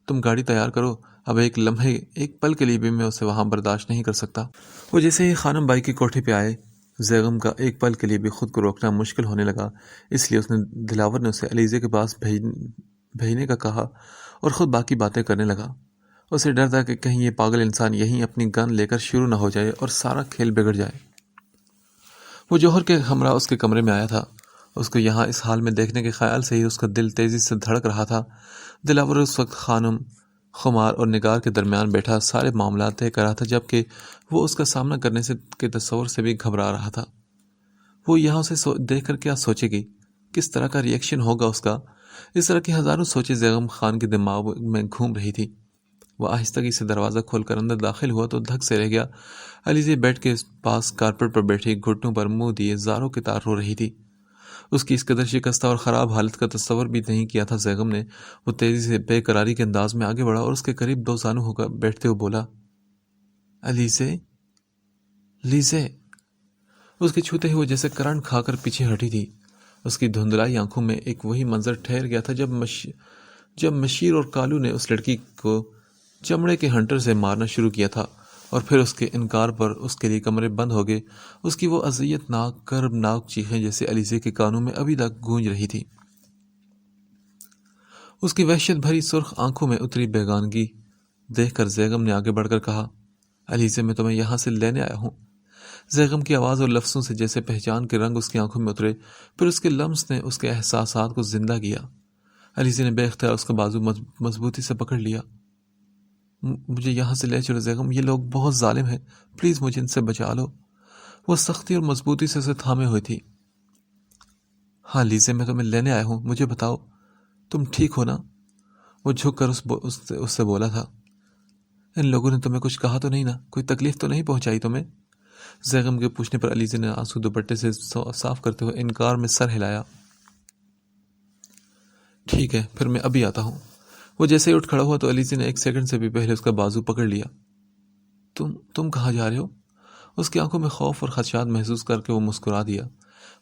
تم گاڑی تیار کرو، اب ایک پل کے لیے بھی میں اسے وہاں برداشت نہیں کر سکتا۔ وہ جیسے ہی خانم بائی کی کوٹھی پہ آئے، زیغم کا ایک پل کے لیے بھی خود کو روکنا مشکل ہونے لگا، اس لیے دلاور نے اسے علیزے کے پاس بھیجنے کا کہا اور خود باقی باتیں کرنے لگا۔ اسے ڈر تھا کہ کہیں یہ پاگل انسان یہیں اپنی گن لے کر شروع نہ ہو جائے اور سارا کھیل بگڑ جائے۔ وہ جوہر کے ہمراہ اس کے کمرے میں آیا تھا۔ اس کو یہاں اس حال میں دیکھنے کے خیال سے ہی اس کا دل تیزی سے دھڑک رہا تھا۔ دلاور اس وقت خانم، خمار اور نگار کے درمیان بیٹھا سارے معاملات طے کر رہا تھا، جبکہ وہ اس کا سامنا کرنے کے تصور سے بھی گھبرا رہا تھا۔ وہ یہاں اسے دیکھ کر کیا سوچے گی، کس طرح کا ری ایکشن ہوگا اس کا؟ اس طرح کی ہزاروں سوچیں زیغم خان کے دماغ میں گھوم رہی تھی۔ وہ آہستگی سے دروازہ کھول کر اندر داخل ہوا تو دھک سے رہ گیا۔ علیزی بیڈ کے پاس کارپیٹ پر بیٹھی گھٹنوں پر منہ دیے زاروں کی طرح رو رہی تھی۔ اس کی اس قدر شکستہ اور خراب حالت کا تصور بھی نہیں کیا تھا زیغم نے۔ وہ تیزی سے بے قراری کے انداز میں آگے بڑھا اور اس کے قریب 2 زانو ہو کر بیٹھتے ہوئے بولا، علیزے، لیزے۔ اس کے چھوتے ہی وہ جیسے کرنٹ کھا کر پیچھے ہٹی تھی۔ اس کی دھندلائی آنکھوں میں ایک وہی منظر ٹھہر گیا تھا جب مشیر اور کالو نے اس لڑکی کو چمڑے کے ہنٹر سے مارنا شروع کیا تھا، اور پھر اس کے انکار پر اس کے لیے کمرے بند ہو گئے۔ اس کی وہ اذیت ناک کرب ناک چیخیں جیسے علیزے کے کانوں میں ابھی تک گونج رہی تھی۔ اس کی وحشت بھری سرخ آنکھوں میں اتری بیگانگی دیکھ کر زیغم نے آگے بڑھ کر کہا، علیزے، میں تمہیں یہاں سے لینے آیا ہوں۔ زیغم کی آواز اور لفظوں سے جیسے پہچان کے رنگ اس کی آنکھوں میں اترے، پھر اس کے لمس نے اس کے احساسات کو زندہ کیا۔ علیزے نے بے اختیار اس کا بازو مضبوطی سے پکڑ لیا۔ مجھے یہاں سے لے چلو زیغم، یہ لوگ بہت ظالم ہیں، پلیز مجھے ان سے بچا لو۔ وہ سختی اور مضبوطی سے اسے تھامے ہوئے تھی۔ ہاں لیزے، میں تمہیں لینے آیا ہوں، مجھے بتاؤ تم ٹھیک ہو نا؟ وہ جھک کر اس سے بولا تھا۔ ان لوگوں نے تمہیں کچھ کہا تو نہیں نا؟ کوئی تکلیف تو نہیں پہنچائی تمہیں؟ زیغم کے پوچھنے پر علیزے نے آنسو دوپٹے سے صاف کرتے ہوئے انکار میں سر ہلایا۔ ٹھیک ہے، پھر میں ابھی آتا ہوں۔ وہ جیسے ہی اٹھ کھڑا ہوا تو علیزی نے 1 سیکنڈ سے بھی پہلے اس کا بازو پکڑ لیا۔ تم کہاں جا رہے ہو؟ اس کی آنکھوں میں خوف اور خدشات محسوس کر کے وہ مسکرا دیا۔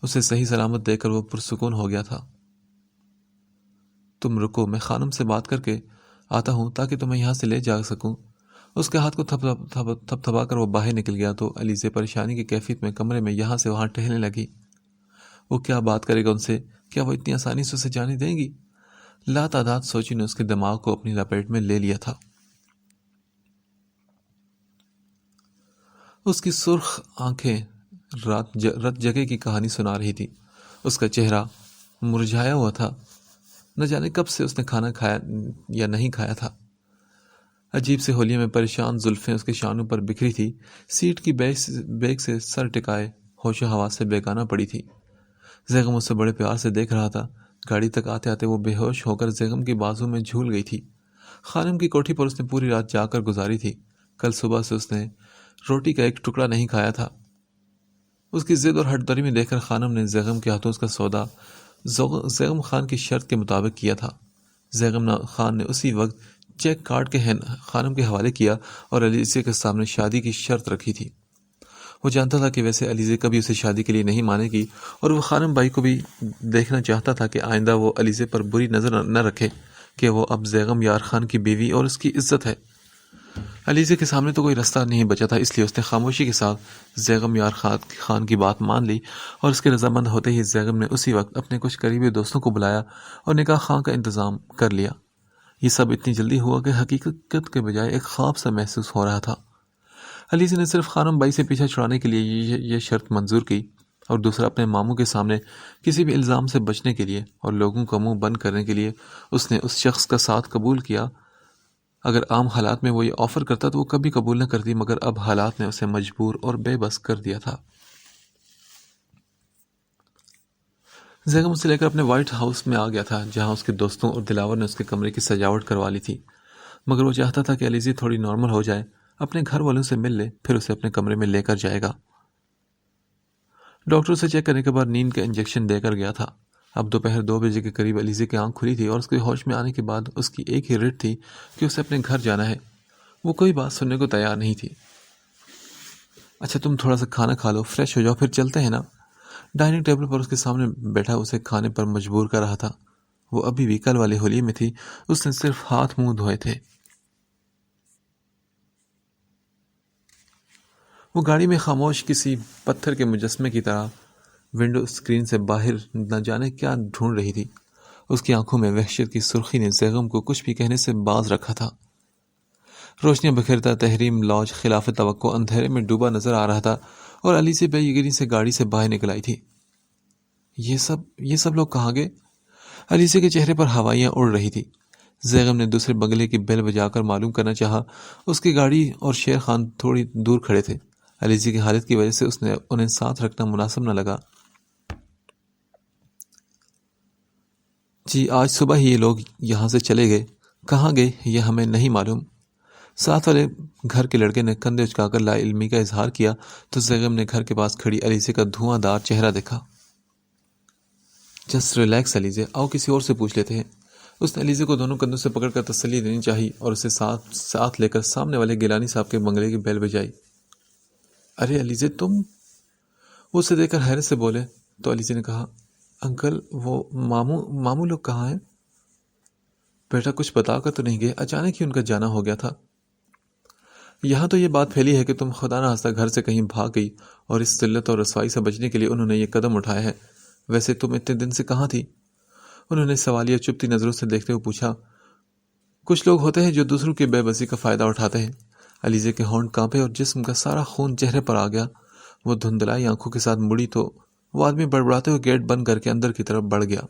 اسے صحیح سلامت دیکھ کر وہ پرسکون ہو گیا تھا۔ تم رکو، میں خانم سے بات کر کے آتا ہوں تاکہ تمہیں یہاں سے لے جا سکوں۔ اس کے ہاتھ کو تھپ تھپا کر وہ باہر نکل گیا تو علیزے پریشانی کی کیفیت میں کمرے میں یہاں سے وہاں ٹہلنے لگی۔ وہ کیا بات کرے گا ان سے؟ کیا وہ اتنی آسانی سے اسے جانے دیں گی؟ لاتعداد سوچی نے اس کے دماغ کو اپنی لپیٹ میں لے لیا تھا۔ اس کی سرخ آنکھیں رت جگہ کی کہانی سنا رہی تھی۔ اس کا چہرہ مرجھایا ہوا تھا۔ نہ جانے کب سے اس نے کھانا کھایا یا نہیں کھایا تھا۔ عجیب سے ہولیے میں پریشان زلفیں اس کے شانوں پر بکھری تھی۔ سیٹ کی بیگ سے سر ٹکائے ہوش و حواس سے بیگانہ پڑی تھی۔ زیغم اسے بڑے پیار سے دیکھ رہا تھا۔ گاڑی تک آتے آتے وہ بے ہوش ہو کر زیغم کی بازو میں جھول گئی تھی۔ خانم کی کوٹھی پر اس نے پوری رات جا کر گزاری تھی۔ کل صبح سے اس نے روٹی کا ایک ٹکڑا نہیں کھایا تھا۔ اس کی ضد اور ہٹ دری میں دیکھ کر خانم نے زیغم کے ہاتھوں اس کا سودا زیغم خان کی شرط کے مطابق کیا تھا۔ زیغم خان نے اسی وقت چیک کاٹ کے خانم کے حوالے کیا اور علیزے کے سامنے شادی کی شرط رکھی تھی۔ وہ جانتا تھا کہ ویسے علیزے کبھی اسے شادی کے لیے نہیں مانے گی اور وہ خانم بائی کو بھی دیکھنا چاہتا تھا کہ آئندہ وہ علیزے پر بری نظر نہ رکھے کہ وہ اب زیغم یار خان کی بیوی اور اس کی عزت ہے۔ علیزے کے سامنے تو کوئی رستہ نہیں بچا تھا، اس لیے اس نے خاموشی کے ساتھ زیغم یار خان کی بات مان لی اور اس کے رضامند ہوتے ہی زیغم نے اسی وقت اپنے کچھ قریبی دوستوں کو بلایا اور نکاح خان کا انتظام کر لیا۔ یہ سب اتنی جلدی ہوا کہ حقیقت کے بجائے ایک خواب سا محسوس ہو رہا تھا۔ علیزے نے صرف خانم بائی سے پیچھا چھڑانے کے لیے یہ شرط منظور کی اور دوسرا اپنے ماموں کے سامنے کسی بھی الزام سے بچنے کے لیے اور لوگوں کا منہ بند کرنے کے لیے اس نے اس شخص کا ساتھ قبول کیا۔ اگر عام حالات میں وہ یہ آفر کرتا تو وہ کبھی قبول نہ کرتی، مگر اب حالات نے اسے مجبور اور بے بس کر دیا تھا۔ زیغم اسے لے کر اپنے وائٹ ہاؤس میں آ گیا تھا جہاں اس کے دوستوں اور دلاور نے اس کے کمرے کی سجاوٹ کروا لی تھی، مگر وہ چاہتا تھا کہ علیزی تھوڑی نارمل ہو جائے، اپنے گھر والوں سے مل لے، پھر اسے اپنے کمرے میں لے کر جائے گا۔ ڈاکٹر اسے چیک کرنے کے بعد نیند کا انجیکشن دے کر گیا تھا۔ اب دوپہر 2 بجے کے قریب علیزی کی آنکھ کھلی تھی اور اس کے ہوش میں آنے کے بعد اس کی ایک ہی رٹ تھی کہ اسے اپنے گھر جانا ہے۔ وہ کوئی بات سننے کو تیار نہیں تھی۔ اچھا تم تھوڑا سا کھانا کھا لو، فریش ہو جاؤ، پھر چلتے ہیں نا۔ ڈائننگ ٹیبل پر اس کے سامنے بیٹھا اسے کھانے پر مجبور کر رہا تھا۔ وہ ابھی بھی کل والے ہولیے میں تھی، اس نے صرف ہاتھ منہ دھوئے تھے۔ وہ گاڑی میں خاموش کسی پتھر کے مجسمے کی طرح ونڈو اسکرین سے باہر نہ جانے کیا ڈھونڈ رہی تھی۔ اس کی آنکھوں میں وحشت کی سرخی نے زیغم کو کچھ بھی کہنے سے باز رکھا تھا۔ روشنیاں بکھیرتا تحریم لاج خلاف توقع اندھیرے میں ڈوبا نظر آ رہا تھا اور علیزی بے یقینی سے گاڑی سے باہر نکل آئی تھی۔ یہ سب لوگ کہاں گئے؟ علیزی کے چہرے پر ہوائیاں اڑ رہی تھی۔ زیغم نے دوسرے بنگلے کی بیل بجا کر معلوم کرنا چاہا۔ اس کی گاڑی اور شیر خان تھوڑی دور کھڑے تھے۔ علیزی کی حالت کی وجہ سے اس نے انہیں ساتھ رکھنا مناسب نہ لگا۔ جی آج صبح ہی یہ لوگ یہاں سے چلے گئے، کہاں گئے یہ ہمیں نہیں معلوم۔ ساتھ والے گھر کے لڑکے نے کندھے اچکا کر لا علمی کا اظہار کیا تو زیغم نے گھر کے پاس کھڑی علیزے کا دھواں دار چہرہ دیکھا۔ جسٹ ریلیکس علیزے، آؤ کسی اور سے پوچھ لیتے ہیں۔ اس نے علیزے کو دونوں کندھوں سے پکڑ کر تسلی دینی چاہی اور اسے ساتھ لے کر سامنے والے گیلانی صاحب کے بنگلے کی بیل بجائی۔ ارے علیزے تم؟ وہ اسے دیکھ کر حیرت سے بولے تو علیزے نے کہا انکل وہ ماموں لوگ کہاں ہیں؟ بیٹا کچھ بتا کر تو نہیں گئے؟ اچانک ہی ان کا جانا ہو گیا تھا۔ یہاں تو یہ بات پھیلی ہے کہ تم خدا نہ خواستہ گھر سے کہیں بھاگ گئی اور اس ذلت اور رسوائی سے بچنے کے لیے انہوں نے یہ قدم اٹھایا ہے۔ ویسے تم اتنے دن سے کہاں تھی؟ انہوں نے سوالیہ چپتی نظروں سے دیکھتے ہوئے پوچھا۔ کچھ لوگ ہوتے ہیں جو دوسروں کی بے بسی کا فائدہ اٹھاتے ہیں۔ علیزے کے ہونٹ کانپے اور جسم کا سارا خون چہرے پر آ گیا۔ وہ دھندلائی آنکھوں کے ساتھ مڑی تو وہ آدمی بڑبڑاتے ہوئے گیٹ بند کر کے اندر کی طرف بڑھ گیا۔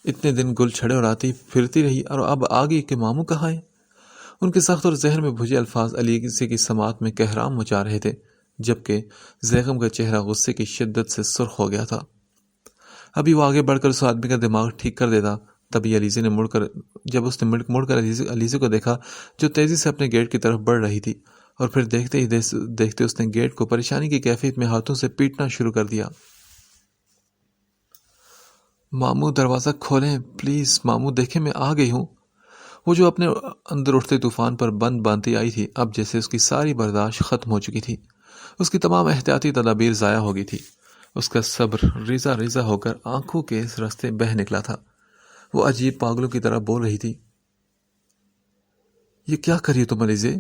اتنے دن گل چھڑے اور آتی پھرتی رہی اور اب آگے کہ ماموں کہاں ہیں؟ ان کے سخت اور ذہن میں بھجے الفاظ علیزے کی سماعت میں کہرام مچا رہے تھے، جبکہ زیغم کا چہرہ غصے کی شدت سے سرخ ہو گیا تھا۔ ابھی وہ آگے بڑھ کر اس آدمی کا دماغ ٹھیک کر دیتا، تبھی علیزے نے مڑ کر علیزے کو دیکھا جو تیزی سے اپنے گیٹ کی طرف بڑھ رہی تھی، اور پھر دیکھتے ہی دیکھتے اس نے گیٹ کو پریشانی کی کیفیت میں ہاتھوں سے پیٹنا شروع کر دیا۔ ماموں دروازہ کھولیں پلیز، ماموں دیکھیں میں آ گئی ہوں۔ وہ جو اپنے اندر اٹھتے طوفان پر بند باندھتی آئی تھی، اب جیسے اس کی ساری برداشت ختم ہو چکی تھی۔ اس کی تمام احتیاطی تدابیر ضائع ہو گئی تھی۔ اس کا صبر ریزہ ریزہ ہو کر آنکھوں کے اس راستے بہہ نکلا تھا۔ وہ عجیب پاگلوں کی طرح بول رہی تھی، یہ کیا کریے تم علیزے؟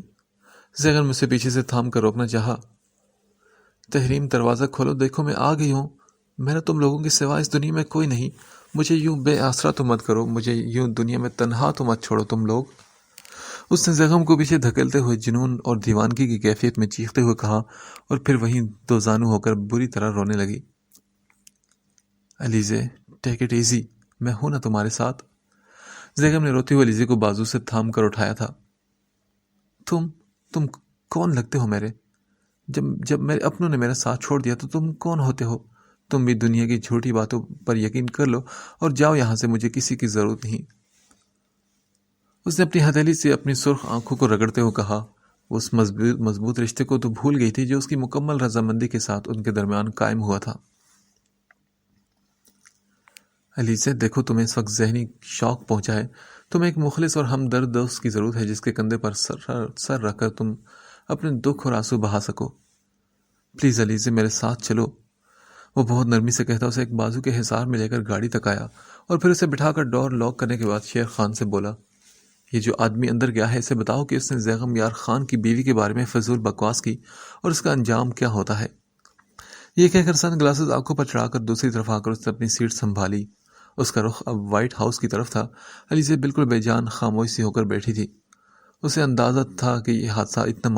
زیغن مجھ سے پیچھے سے تھام کر روکنا چاہا۔ تحریم دروازہ کھولو، دیکھو میں آ گئی ہوں۔ میرا تم لوگوں کے سوا اس دنیا میں کوئی نہیں۔ مجھے یوں بے آسرا تو مت کرو، مجھے یوں دنیا میں تنہا تو مت چھوڑو تم لوگ۔ اس نے زخم کو پیچھے دھکیلتے ہوئے جنون اور دیوانگی کی کیفیت میں چیختے ہوئے کہا، اور پھر وہیں دو زانو ہو کر بری طرح رونے لگی۔ علیزے ٹیک اٹ ایزی، میں ہوں نا تمہارے ساتھ۔ زیغم نے روتے ہوئے علیزے کو بازو سے تھام کر اٹھایا تھا۔ تم کون لگتے ہو میرے؟ جب میرے اپنوں نے میرا ساتھ چھوڑ دیا تو تم کون ہوتے ہو؟ تم بھی دنیا کی جھوٹی باتوں پر یقین کر لو اور جاؤ یہاں سے، مجھے کسی کی ضرورت نہیں۔ اس نے اپنی ہتھیلی سے اپنی سرخ آنکھوں کو رگڑتے ہوئے کہا، اس مضبوط رشتے کو تو بھول گئی تھی جو اس کی مکمل رضامندی کے ساتھ ان کے درمیان قائم ہوا تھا۔ علیزے دیکھو، تمہیں اس وقت ذہنی شوق پہنچا ہے۔ تمہیں ایک مخلص اور ہمدرد دوست کی ضرورت ہے، جس کے کندھے پر سر رکھ کر تم اپنے دکھ اور آنسو بہا سکو۔ پلیز علیزے میرے ساتھ چلو۔ وہ بہت نرمی سے کہتا اسے ایک بازو کے حصار میں لے کر گاڑی تک آیا، اور پھر اسے بٹھا کر ڈور لاک کرنے کے بعد شیر خان سے بولا، یہ جو آدمی اندر گیا ہے اسے بتاؤ کہ اس نے زیغم یار خان کی بیوی کے بارے میں فضول بکواس کی اور اس کا انجام کیا ہوتا ہے۔ یہ کہہ کر سن گلاسز آنکھوں پر چڑھا کر دوسری طرف آ کر اس نے اپنی سیٹ سنبھالی۔ اس کا رخ اب وائٹ ہاؤس کی طرف تھا۔ علیزے بالکل بے جان خاموش سی ہو کر بیٹھی تھی۔ اسے اندازہ تھا کہ یہ حادثہ اتنا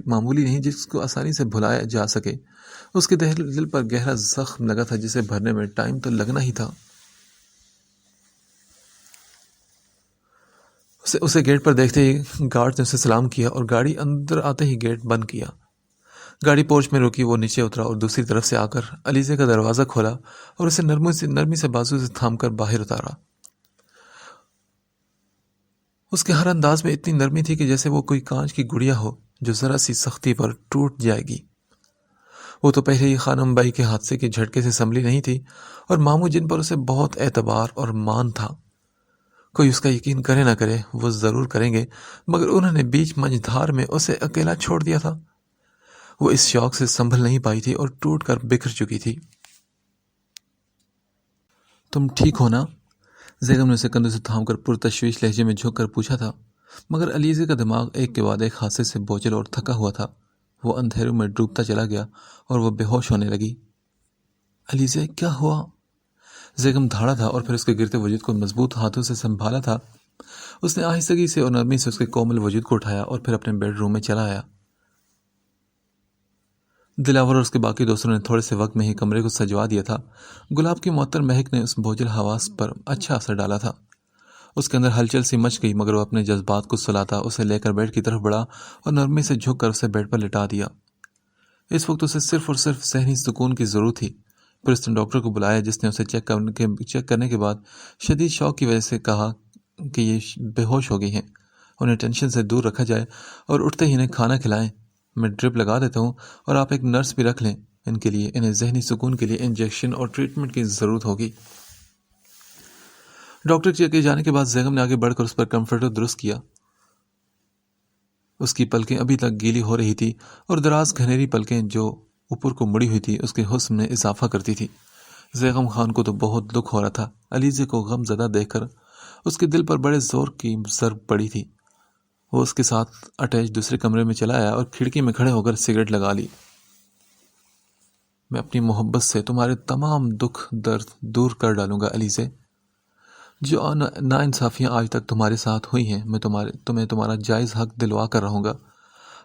معمولی نہیں جس کو آسانی سے بھلایا جا سکے۔ اس کے دل پر گہرا زخم لگا تھا جسے بھرنے میں ٹائم تو لگنا ہی تھا۔ اسے گیٹ پر دیکھتے ہی گارڈ نے اسے سلام کیا اور گاڑی اندر آتے ہی گیٹ بند کیا۔ گاڑی پورچ میں روکی، وہ نیچے اترا اور دوسری طرف سے آ کر علیزے کا دروازہ کھولا اور اسے نرمی سے بازو سے تھام کر باہر اتارا۔ اس کے ہر انداز میں اتنی نرمی تھی کہ جیسے وہ کوئی کانچ کی گڑیا ہو جو ذرا سی سختی پر ٹوٹ جائے گی۔ وہ تو پہلے ہی خانم بائی کے حادثے کے جھٹکے سے سنبھلی نہیں تھی، اور ماموں جن پر اسے بہت اعتبار اور مان تھا، کوئی اس کا یقین کرے نہ کرے وہ ضرور کریں گے، مگر انہوں نے بیچ منجھدار میں اسے اکیلا چھوڑ دیا تھا۔ وہ اس شوق سے سنبھل نہیں پائی تھی اور ٹوٹ کر بکھر چکی تھی۔ تم ٹھیک ہو نا؟ زیغم نے اسے کندھے سے تھام کر پرتشویش لہجے میں جھک کر پوچھا تھا، مگر علیزے کا دماغ ایک کے بعد ایک حادثے سے بوجھل اور تھکا ہوا تھا۔ وہ اندھیروں میں ڈوبتا چلا گیا اور وہ بے ہوش ہونے لگی۔ علیزے کیا ہوا؟ زیغم دھاڑا تھا اور پھر اس کے گرتے وجود کو مضبوط ہاتھوں سے سنبھالا تھا۔ اس نے آہستگی سے اور نرمی سے اس کے کومل وجود کو اٹھایا اور پھر اپنے بیڈ روم میں چلا آیا۔ دلاور اور اس کے باقی دوستوں نے تھوڑے سے وقت میں ہی کمرے کو سجوا دیا تھا۔ گلاب کی معطر مہک نے اس بوجھل حواس پر اچھا اثر ڈالا تھا۔ اس کے اندر ہلچل سی مچ گئی، مگر وہ اپنے جذبات کو سلاتا اسے لے کر بیڈ کی طرف بڑھا اور نرمی سے جھک کر اسے بیڈ پر لٹا دیا۔ اس وقت اسے صرف اور صرف ذہنی سکون کی ضرورت تھی۔ پھر اس نے ڈاکٹر کو بلایا، جس نے اسے چیک کرنے کے بعد شدید شوق کی وجہ سے کہا کہ یہ بے ہوش ہو گئی ہیں، انہیں ٹینشن سے دور رکھا جائے اور اٹھتے ہی انہیں کھانا کھلائیں۔ میں ڈرپ لگا دیتا ہوں اور آپ ایک نرس بھی رکھ لیں ان کے لیے، انہیں ذہنی سکون کے لیے انجیکشن اور ٹریٹمنٹ کی ضرورت ہوگی۔ ڈاکٹر کے جانے کے بعد زیغم نے آگے بڑھ کر اس پر کمفرٹر درست کیا۔ اس کی پلکیں ابھی تک گیلی ہو رہی تھی اور دراز گھنیری پلکیں جو اوپر کو مڑی ہوئی تھی اس کے حسن میں اضافہ کرتی تھی۔ زیغم خان کو تو بہت دکھ ہو رہا تھا۔ علیزے کو غم زدہ دیکھ کر اس کے دل پر بڑے زور کی ضرب پڑی تھی۔ وہ اس کے ساتھ اٹیچ دوسرے کمرے میں چلا آیا اور کھڑکی میں کھڑے ہو کر سگریٹ لگا لی۔ میں اپنی محبت سے تمہارے تمام دکھ درد دور کر ڈالوں گا علیزے۔ جو ناانصافیاں آج تک تمہارے ساتھ ہوئی ہیں، میں تمہیں تمہارا جائز حق دلوا کر رہوں گا۔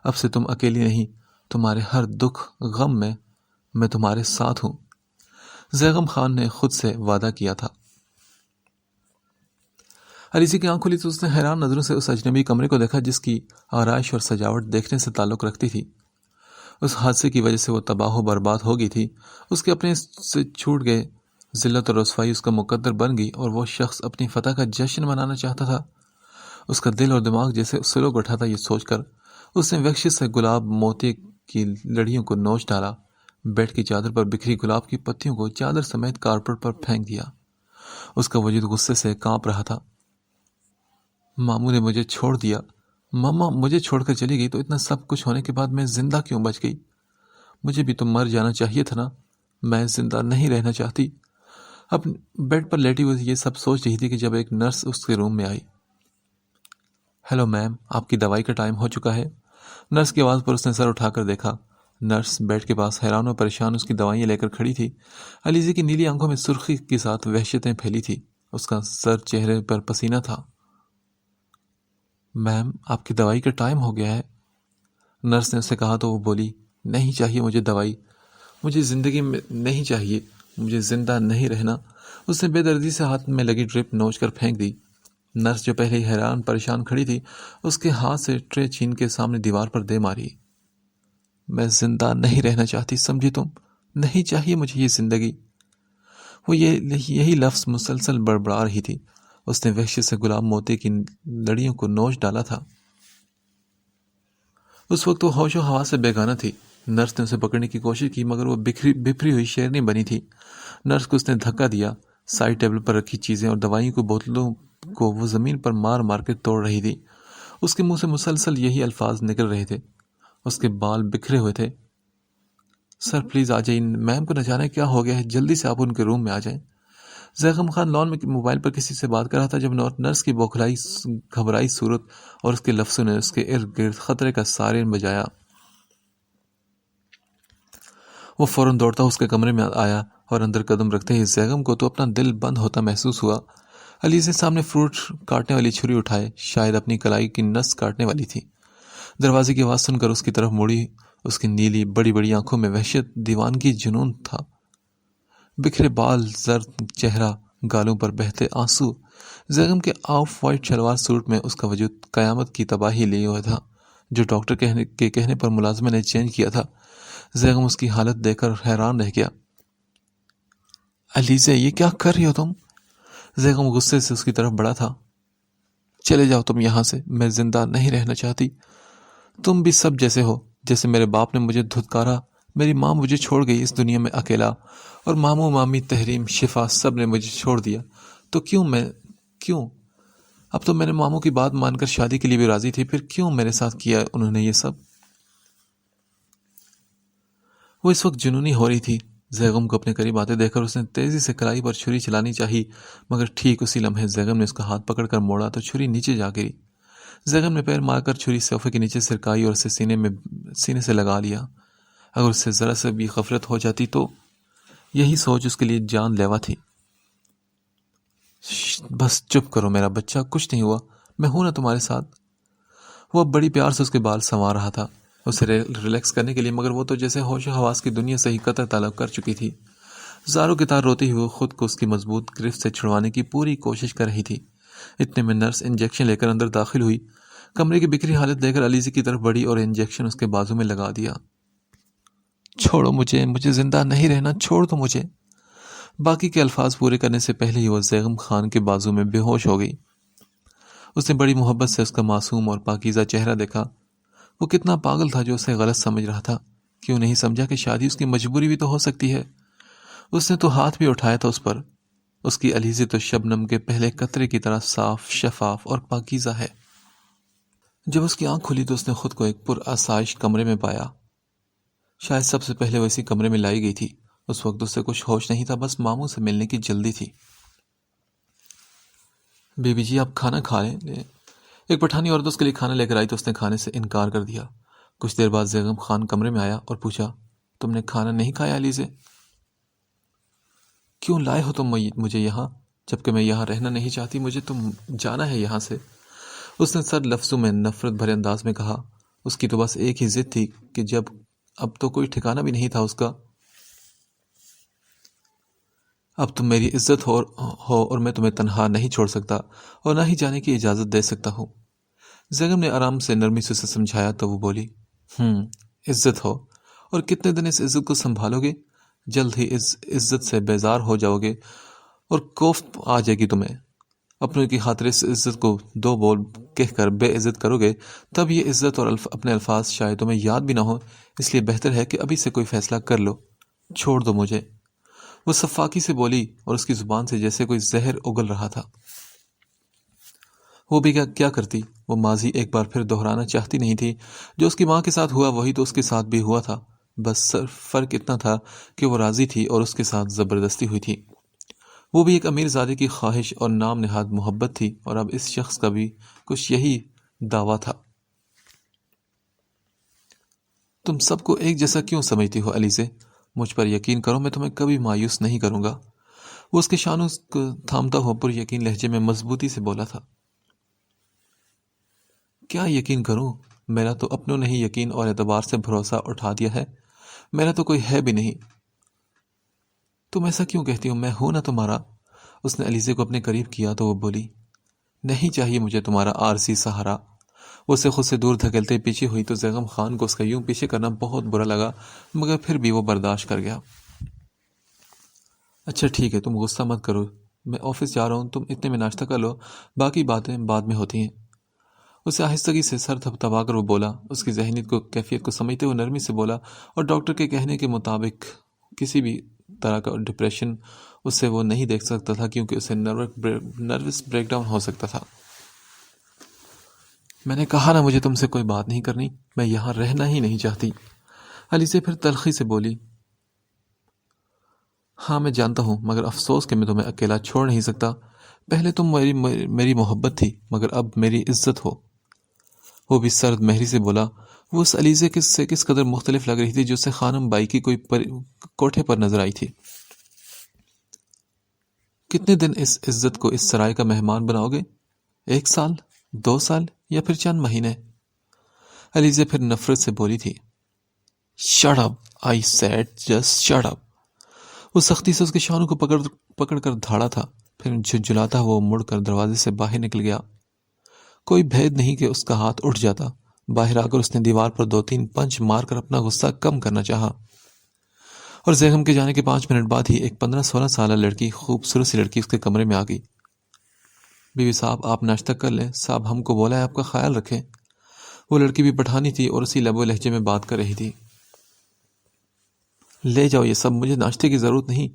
اب سے تم اکیلی نہیں، تمہارے ہر دکھ غم میں تمہارے ساتھ ہوں۔ زیغم خان نے خود سے وعدہ کیا تھا۔ علیزے کی آنکھ کھلی تو اس نے حیران نظروں سے اس اجنبی کمرے کو دیکھا جس کی آرائش اور سجاوٹ دیکھنے سے تعلق رکھتی تھی۔ اس حادثے کی وجہ سے وہ تباہ و برباد ہو گئی تھی۔ اس کے اپنے سے چھوٹ گئے، ذلت اور رسوائی اس کا مقدر بن گئی اور وہ شخص اپنی فتح کا جشن منانا چاہتا تھا۔ اس کا دل اور دماغ جیسے سلوک اٹھا تھا یہ سوچ کر اس نے وحشت سے گلاب موتی کی لڑیوں کو نوچ ڈالا، بیڈ کی چادر پر بکھری گلاب کی پتیوں کو چادر سمیت کارپٹ پر پھینک دیا اس کا وجود غصے سے کانپ رہا تھا۔ ماموں نے مجھے چھوڑ دیا، ماما مجھے چھوڑ کر چلی گئی، تو اتنا سب کچھ ہونے کے بعد میں زندہ کیوں بچ گئی؟ مجھے بھی تو مر جانا چاہیے تھا نا، میں زندہ نہیں رہنا چاہتی۔ اب بیڈ پر لیٹی ہوئی یہ سب سوچ رہی تھی کہ جب ایک نرس اس کے روم میں آئی۔ ہیلو میم، آپ کی دوائی کا ٹائم ہو چکا ہے۔ نرس کی آواز پر اس نے سر اٹھا کر دیکھا۔ نرس بیڈ کے پاس حیران و پریشان اس کی دوائیاں لے کر کھڑی تھی۔ علیزی کی نیلی آنکھوں میں سرخی کے ساتھ وحشتیں پھیلی تھی، اس کا سر چہرے پر پسینہ تھا۔ میم، آپ کی دوائی کا ٹائم ہو گیا ہے، نرس نے اسے کہا تو وہ بولی، نہیں چاہیے مجھے دوائی، مجھے زندگی میں نہیں چاہیے، مجھے زندہ نہیں رہنا۔ اس نے بے دردی سے ہاتھ میں لگی ڈرپ نوچ کر پھینک دی۔ نرس جو پہلے ہی حیران پریشان کھڑی تھی، اس کے ہاتھ سے ٹرے چھین کے سامنے دیوار پر دے ماری۔ میں زندہ نہیں رہنا چاہتی، سمجھی تم؟ نہیں چاہیے مجھے یہ زندگی۔ وہ یہی لفظ مسلسل بڑبڑا رہی تھی۔ اس نے وحشت سے گلاب موتی کی لڑیوں کو نوچ ڈالا تھا۔ اس وقت وہ ہوش و حواس سے بیگانہ تھی۔ نرس نے اسے پکڑنے کی کوشش کی مگر وہ بکھری ہوئی شیرنی بنی تھی۔ نرس کو اس نے دھکا دیا۔ سائڈ ٹیبل پر رکھی چیزیں اور دوائیوں کی بوتلوں کو وہ زمین پر مار مار کے توڑ رہی تھی۔ اس کے منہ سے مسلسل یہی الفاظ نکل رہے تھے۔ اس کے بال بکھرے ہوئے تھے۔ سر پلیز آ جائیں، میم کو نہ جانے کیا ہو گیا ہے، جلدی سے آپ ان کے روم میں آ جائیں۔ زیغم خان لان میں موبائل پر کسی سے بات کر رہا تھا جب نرس کی بوکھلائی گھبرائی صورت اور اس کے لفظوں نے اس کے ارد گرد خطرے کا سائرن بجایا۔ وہ فوراً دوڑتا اس کے کمرے میں آیا اور اندر قدم رکھتے ہی زیغم کو تو اپنا دل بند ہوتا محسوس ہوا۔ علیزی سامنے فروٹ کاٹنے والی چھری اٹھائے، شاید اپنی کلائی کی نس کاٹنے والی تھی۔ دروازے کی آواز سن کر اس کی طرف مڑی۔ اس کی نیلی بڑی بڑی آنکھوں میں وحشت، دیوانگی، جنون تھا۔ بکھرے بال، زرد چہرہ، گالوں پر بہتے آنسو۔ زیغم کے آف وائٹ شلوار سوٹ میں اس کا وجود قیامت کی تباہی لیے ہوئے تھا، جو ڈاکٹر کے کہنے پر ملازمہ نے چینج کیا تھا۔ زیغم اس کی حالت دیکھ کر حیران رہ گیا۔ علیزہ، یہ کیا کر رہی ہو تم؟ زیغم غصے سے اس کی طرف بڑھا تھا۔ چلے جاؤ تم یہاں سے، میں زندہ نہیں رہنا چاہتی۔ تم بھی سب جیسے ہو، جیسے میرے باپ نے مجھے دھتکارا، میری ماں مجھے چھوڑ گئی اس دنیا میں اکیلا، اور ماموں، مامی، تحریم، شفا سب نے مجھے چھوڑ دیا۔ تو کیوں؟ اب تو میں نے ماموں کی بات مان کر شادی کے لیے بھی راضی تھی، پھر کیوں میرے ساتھ کیا انہوں نے یہ سب؟ وہ اس وقت جنونی ہو رہی تھی۔ زیغم کو اپنے قریب آتے دیکھ کر اس نے تیزی سے کلائی پر چھری چلانی چاہی، مگر ٹھیک اسی لمحے زیغم نے اس کا ہاتھ پکڑ کر موڑا تو چھری نیچے جا گری۔ زیغم نے پیر مار کر چھری صوفے کے نیچے سرکائی اور اسے سینے سے لگا لیا۔ اگر اس سے ذرا سے بھی غفلت ہو جاتی تو یہی سوچ اس کے لیے جان لیوا تھی۔ بس چپ کرو میرا بچہ، کچھ نہیں ہوا، میں ہوں نا تمہارے ساتھ۔ وہ اب بڑی پیار سے اس کے بال سنوار رہا تھا اسے ریلیکس کرنے کے لیے، مگر وہ تو جیسے ہوش و حواس کی دنیا سے ہی قطع تعلق کر چکی تھی۔ زاروں کی طرح روتی ہوئی خود کو اس کی مضبوط گرفت سے چھڑوانے کی پوری کوشش کر رہی تھی۔ اتنے میں نرس انجیکشن لے کر اندر داخل ہوئی۔ کمرے کی بکھری حالت دیکھ کر علیزی کی طرف بڑھی اور انجیکشن اس کے بازو میں لگا دیا۔ چھوڑو مجھے زندہ نہیں رہنا، چھوڑ دو مجھے۔ باقی کے الفاظ پورے کرنے سے پہلے ہی وہ زیغم خان کے بازو میں بے ہوش ہو گئی۔ اس نے بڑی محبت سے اس کا معصوم اور پاکیزہ چہرہ دیکھا۔ وہ کتنا پاگل تھا جو اسے غلط سمجھ رہا تھا۔ کیوں نہیں سمجھا کہ شادی اس کی مجبوری بھی تو ہو سکتی ہے؟ اس نے تو ہاتھ بھی اٹھایا تھا اس پر۔ اس کی علیزی تو شبنم کے پہلے قطرے کی طرح صاف، شفاف اور پاکیزہ ہے۔ جب اس کی آنکھ کھلی تو اس نے خود کو ایک پرآسائش کمرے میں پایا۔ شاید سب سے پہلے وہ اسی کمرے میں لائی گئی تھی۔ اس وقت اس سے کچھ ہوش نہیں تھا، بس ماموں سے ملنے کی جلدی تھی۔ بی بی جی، آپ کھانا کھا لیں۔ ایک پٹھانی عورت اس کے لیے کھانا لے کر آئی تو اس نے کھانے سے انکار کر دیا۔ کچھ دیر بعد زیغم خان کمرے میں آیا اور پوچھا، تم نے کھانا نہیں کھایا علیزہ؟ کیوں لائے ہو تم مجھے یہاں، جبکہ میں یہاں رہنا نہیں چاہتی، مجھے تم جانا ہے یہاں سے۔ اس نے سر لفظوں میں نفرت بھرے انداز میں کہا۔ اس کی تو بس ایک ہی ضد تھی کہ جب اب تو کوئی ٹھکانہ بھی نہیں تھا اس کا۔ اب تم میری عزت ہو اور میں تمہیں تنہا نہیں چھوڑ سکتا اور نہ ہی جانے کی اجازت دے سکتا ہوں۔ زیغم نے آرام سے نرمی سے اسے سمجھایا تو وہ بولی، عزت ہو، اور کتنے دن اس عزت کو سنبھالو گے؟ جلد ہی اس عزت سے بیزار ہو جاؤ گے اور کوفت آ جائے گی تمہیں۔ اپنوں کی خاطر اس عزت کو دو بول کہہ کر بے عزت کرو گے، تب یہ عزت اور اپنے الفاظ شاید تمہیں یاد بھی نہ ہو، اس لیے بہتر ہے کہ ابھی سے کوئی فیصلہ کر لو۔ چھوڑ دو مجھے۔ وہ صفاقی سے بولی اور اس کی زبان سے جیسے کوئی زہر اگل رہا تھا۔ وہ بھی کیا کرتی؟ وہ ماضی ایک بار پھر دہرانا چاہتی نہیں تھی۔ جو اس کی ماں کے ساتھ ہوا وہی تو اس کے ساتھ بھی ہوا تھا، بس صرف فرق اتنا تھا کہ وہ راضی تھی اور اس کے ساتھ زبردستی ہوئی تھی۔ وہ بھی ایک امیر زادے کی خواہش اور نام نہاد محبت تھی، اور اب اس شخص کا بھی کچھ یہی دعویٰ تھا۔ تم سب کو ایک جیسا کیوں سمجھتی ہو علیزے؟ مجھ پر یقین کرو، میں تمہیں کبھی مایوس نہیں کروں گا۔ وہ اس کے شانوں کو تھامتا ہوا پر یقین لہجے میں مضبوطی سے بولا تھا۔ کیا یقین کروں؟ میرا تو اپنوں نے ہی یقین اور اعتبار سے بھروسہ اٹھا دیا ہے، میرا تو کوئی ہے بھی نہیں۔ تم ایسا کیوں کہتی ہو؟ میں ہوں نا تمہارا۔ اس نے علیزے کو اپنے قریب کیا تو وہ بولی، نہیں چاہیے مجھے تمہارا عارضی سہارا۔ وہ اسے خود سے دور دھکیلتے پیچھے ہوئی تو زیغم خان کو اس کا یوں پیچھے کرنا بہت برا لگا، مگر پھر بھی وہ برداشت کر گیا۔ اچھا ٹھیک ہے، تم غصہ مت کرو، میں آفس جا رہا ہوں، تم اتنے میں ناشتہ کر لو، باقی باتیں بعد میں ہوتی ہیں۔ اسے آہستگی سے سر تھپتھپا کر وہ بولا، اس کی ذہنیت کو کیفیت کو سمجھتے ہوئے نرمی سے بولا، اور ڈاکٹر کے کہنے کے مطابق کسی بھی طرح کا ڈپریشن اسے وہ نہیں دیکھ سکتا تھا، کیونکہ اسے نروس بریک ڈاؤن ہو سکتا تھا۔ میں نے کہا نا مجھے تم سے کوئی بات نہیں کرنی، میں یہاں رہنا ہی نہیں چاہتی۔ علیزے پھر تلخی سے بولی، ہاں میں جانتا ہوں، مگر افسوس کہ میں تمہیں اکیلا چھوڑ نہیں سکتا۔ پہلے تم میری محبت تھی، مگر اب میری عزت ہو۔ وہ بھی سرد مہری سے بولا۔ وہ اس علیزے سے کس قدر مختلف لگ رہی تھی جو اسے خانم بائی کی کوئی کوٹھے پر نظر آئی تھی۔ کتنے دن اس عزت کو اس سرائے کا مہمان بناؤ گے؟ 1 سال، 2 سال، یا پھر چند مہینے؟ علیزے پھر نفرت سے بولی تھی۔ Shut up, I said just shut up. وہ سختی سے اس کے شانوں کو پکڑ کر دھاڑا تھا، پھر جھنجھلاتا وہ مڑ کر دروازے سے باہر نکل گیا۔ کوئی بھید نہیں کہ اس کا ہاتھ اٹھ جاتا۔ باہر آ کر اس نے دیوار پر 2-3 پنچ مار کر اپنا غصہ کم کرنا چاہا، اور زیغم کے جانے کے 5 منٹ بعد ہی ایک 15-16 سالہ لڑکی، خوبصورت سی لڑکی، اس کے کمرے میں آ گئی۔ بیوی صاحب آپ ناشتہ کر لیں، صاحب ہم کو بولا ہے آپ کا خیال رکھیں۔ وہ لڑکی بھی پٹھانی تھی اور اسی لب و لہجے میں بات کر رہی تھی۔ لے جاؤ یہ سب، مجھے ناشتے کی ضرورت نہیں۔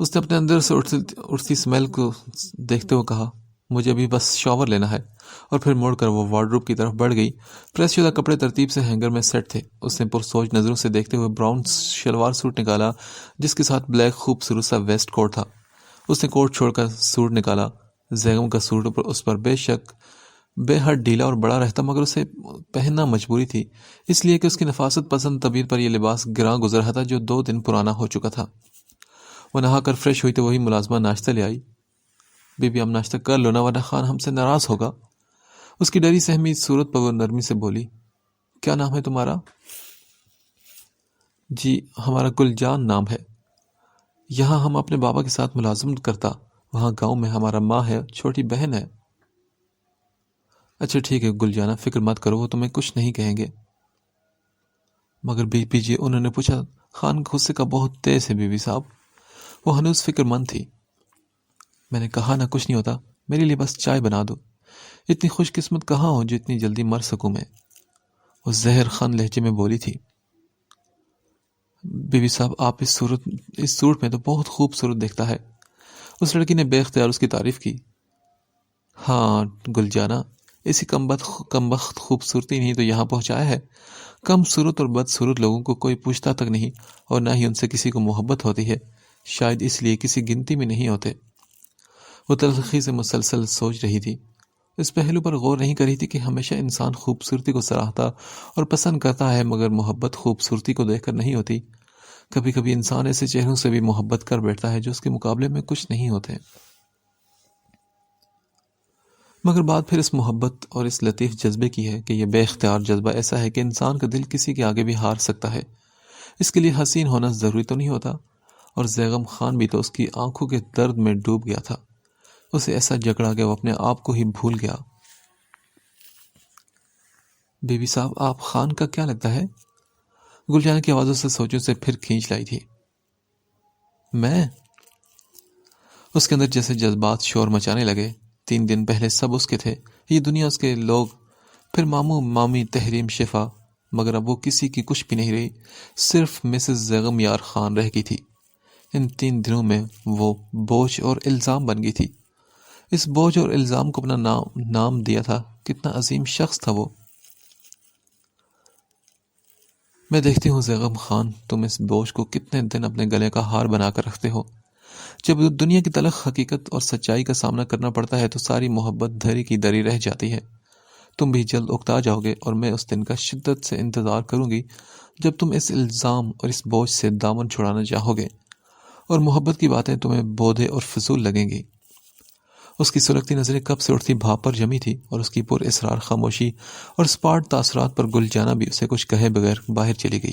اس نے اپنے اندر سے اٹھتی اسمیل کو دیکھتے ہوئے کہا، مجھے ابھی بس شاور لینا ہے، اور پھر مڑ کر وہ وارڈروب کی طرف بڑھ گئی۔ پریس شدہ کپڑے ترتیب سے ہینگر میں سیٹ تھے۔ اس نے پرسوچ نظروں سے دیکھتے ہوئے براؤن شلوار سوٹ نکالا، جس کے ساتھ بلیک خوبصورت سا ویسٹ کوٹ تھا۔ اس نے کوٹ چھوڑ کر سوٹ نکالا۔ زیغم کا سوٹ اس پر بے شک بے حد ڈھیلا اور بڑا رہتا، مگر اسے پہننا مجبوری تھی، اس لیے کہ اس کی نفاست پسند طبیعت پر یہ لباس گراں گزر رہا تھا جو 2 دن پرانا ہو چکا تھا۔ وہ نہا کر فریش ہوئی تو وہی ملازمہ ناشتہ لے آئی۔ بی بی ہم ناشتہ کر لو نا، ورنہ خان ہم سے ناراض ہوگا۔ اس کی ڈری سہمی صورت پر وہ نرمی سے بولی، کیا نام ہے تمہارا؟ جی ہمارا گلجان نام ہے۔ یہاں ہم اپنے بابا کے ساتھ ملازمت کرتا، وہاں گاؤں میں ہمارا ماں ہے، چھوٹی بہن ہے۔ اچھا ٹھیک ہے گلجانہ، فکر مت کرو، وہ تمہیں کچھ نہیں کہیں گے۔ مگر بی بی جی، انہوں نے پوچھا۔ خان غصے کا بہت تیز ہے بی بی صاحب، وہ ہنوز فکر مند تھی۔ میں نے کہا نا کچھ نہیں ہوتا، میرے لیے بس چائے بنا دو۔ اتنی خوش قسمت کہاں ہوں جو اتنی جلدی مر سکوں میں، وہ زہر خان لہجے میں بولی تھی۔ بی بی صاحب آپ اس سوٹ میں تو بہت خوبصورت دیکھتا ہے۔ اس لڑکی نے بے اختیار اس کی تعریف کی۔ ہاں گلجانہ، اسی کمبخت خوبصورتی نہیں تو یہاں پہنچایا ہے۔ کم صورت اور بدصورت لوگوں کو کوئی پوچھتا تک نہیں، اور نہ ہی ان سے کسی کو محبت ہوتی ہے، شاید اس لیے کسی گنتی میں نہیں ہوتے۔ وہ تلخی سے مسلسل سوچ رہی تھی، اس پہلو پر غور نہیں کر رہی تھی کہ ہمیشہ انسان خوبصورتی کو سراہتا اور پسند کرتا ہے، مگر محبت خوبصورتی کو دیکھ کر نہیں ہوتی۔ کبھی کبھی انسان ایسے چہروں سے بھی محبت کر بیٹھتا ہے جو اس کے مقابلے میں کچھ نہیں ہوتے، مگر بات پھر اس محبت اور اس لطیف جذبے کی ہے کہ یہ بے اختیار جذبہ ایسا ہے کہ انسان کا دل کسی کے آگے بھی ہار سکتا ہے۔ اس کے لیے حسین ہونا ضروری تو نہیں ہوتا، اور زیغم خان بھی تو اس کی آنکھوں کے درد میں ڈوب گیا تھا، اسے ایسا جکڑا کہ وہ اپنے آپ کو ہی بھول گیا۔ بی بی صاحب آپ خان کا کیا لگتا ہے؟ گلجان کی آوازوں سے سوچوں سے پھر کھینچ لائی تھی۔ میں؟ اس کے اندر جیسے جذبات شور مچانے لگے۔ 3 دن پہلے سب اس کے تھے، یہ دنیا اس کے لوگ، پھر ماموں مامی تحریم شفا، مگر اب وہ کسی کی کچھ بھی نہیں رہی، صرف مسز زیغم یار خان رہ گئی تھی۔ ان 3 دنوں میں وہ بوجھ اور الزام بن گئی تھی۔ اس بوجھ اور الزام کو اپنا نام دیا تھا۔ کتنا عظیم شخص تھا وہ۔ میں دیکھتی ہوں زیغم خان، تم اس بوجھ کو کتنے دن اپنے گلے کا ہار بنا کر رکھتے ہو۔ جب دنیا کی تلخ حقیقت اور سچائی کا سامنا کرنا پڑتا ہے تو ساری محبت دھری کی دھری رہ جاتی ہے۔ تم بھی جلد اکتا جاؤ گے اور میں اس دن کا شدت سے انتظار کروں گی جب تم اس الزام اور اس بوجھ سے دامن چھڑانا چاہو گے اور محبت کی باتیں تمہیں بودھے اور فضول لگیں گی۔ اس کی سلگتی نظریں کب سے اٹھتی بھاپ پر جمی تھی اور اس کی پر اسرار خاموشی اور سپاٹ تاثرات پر گل جانا بھی اسے کچھ کہے بغیر باہر چلی گئی۔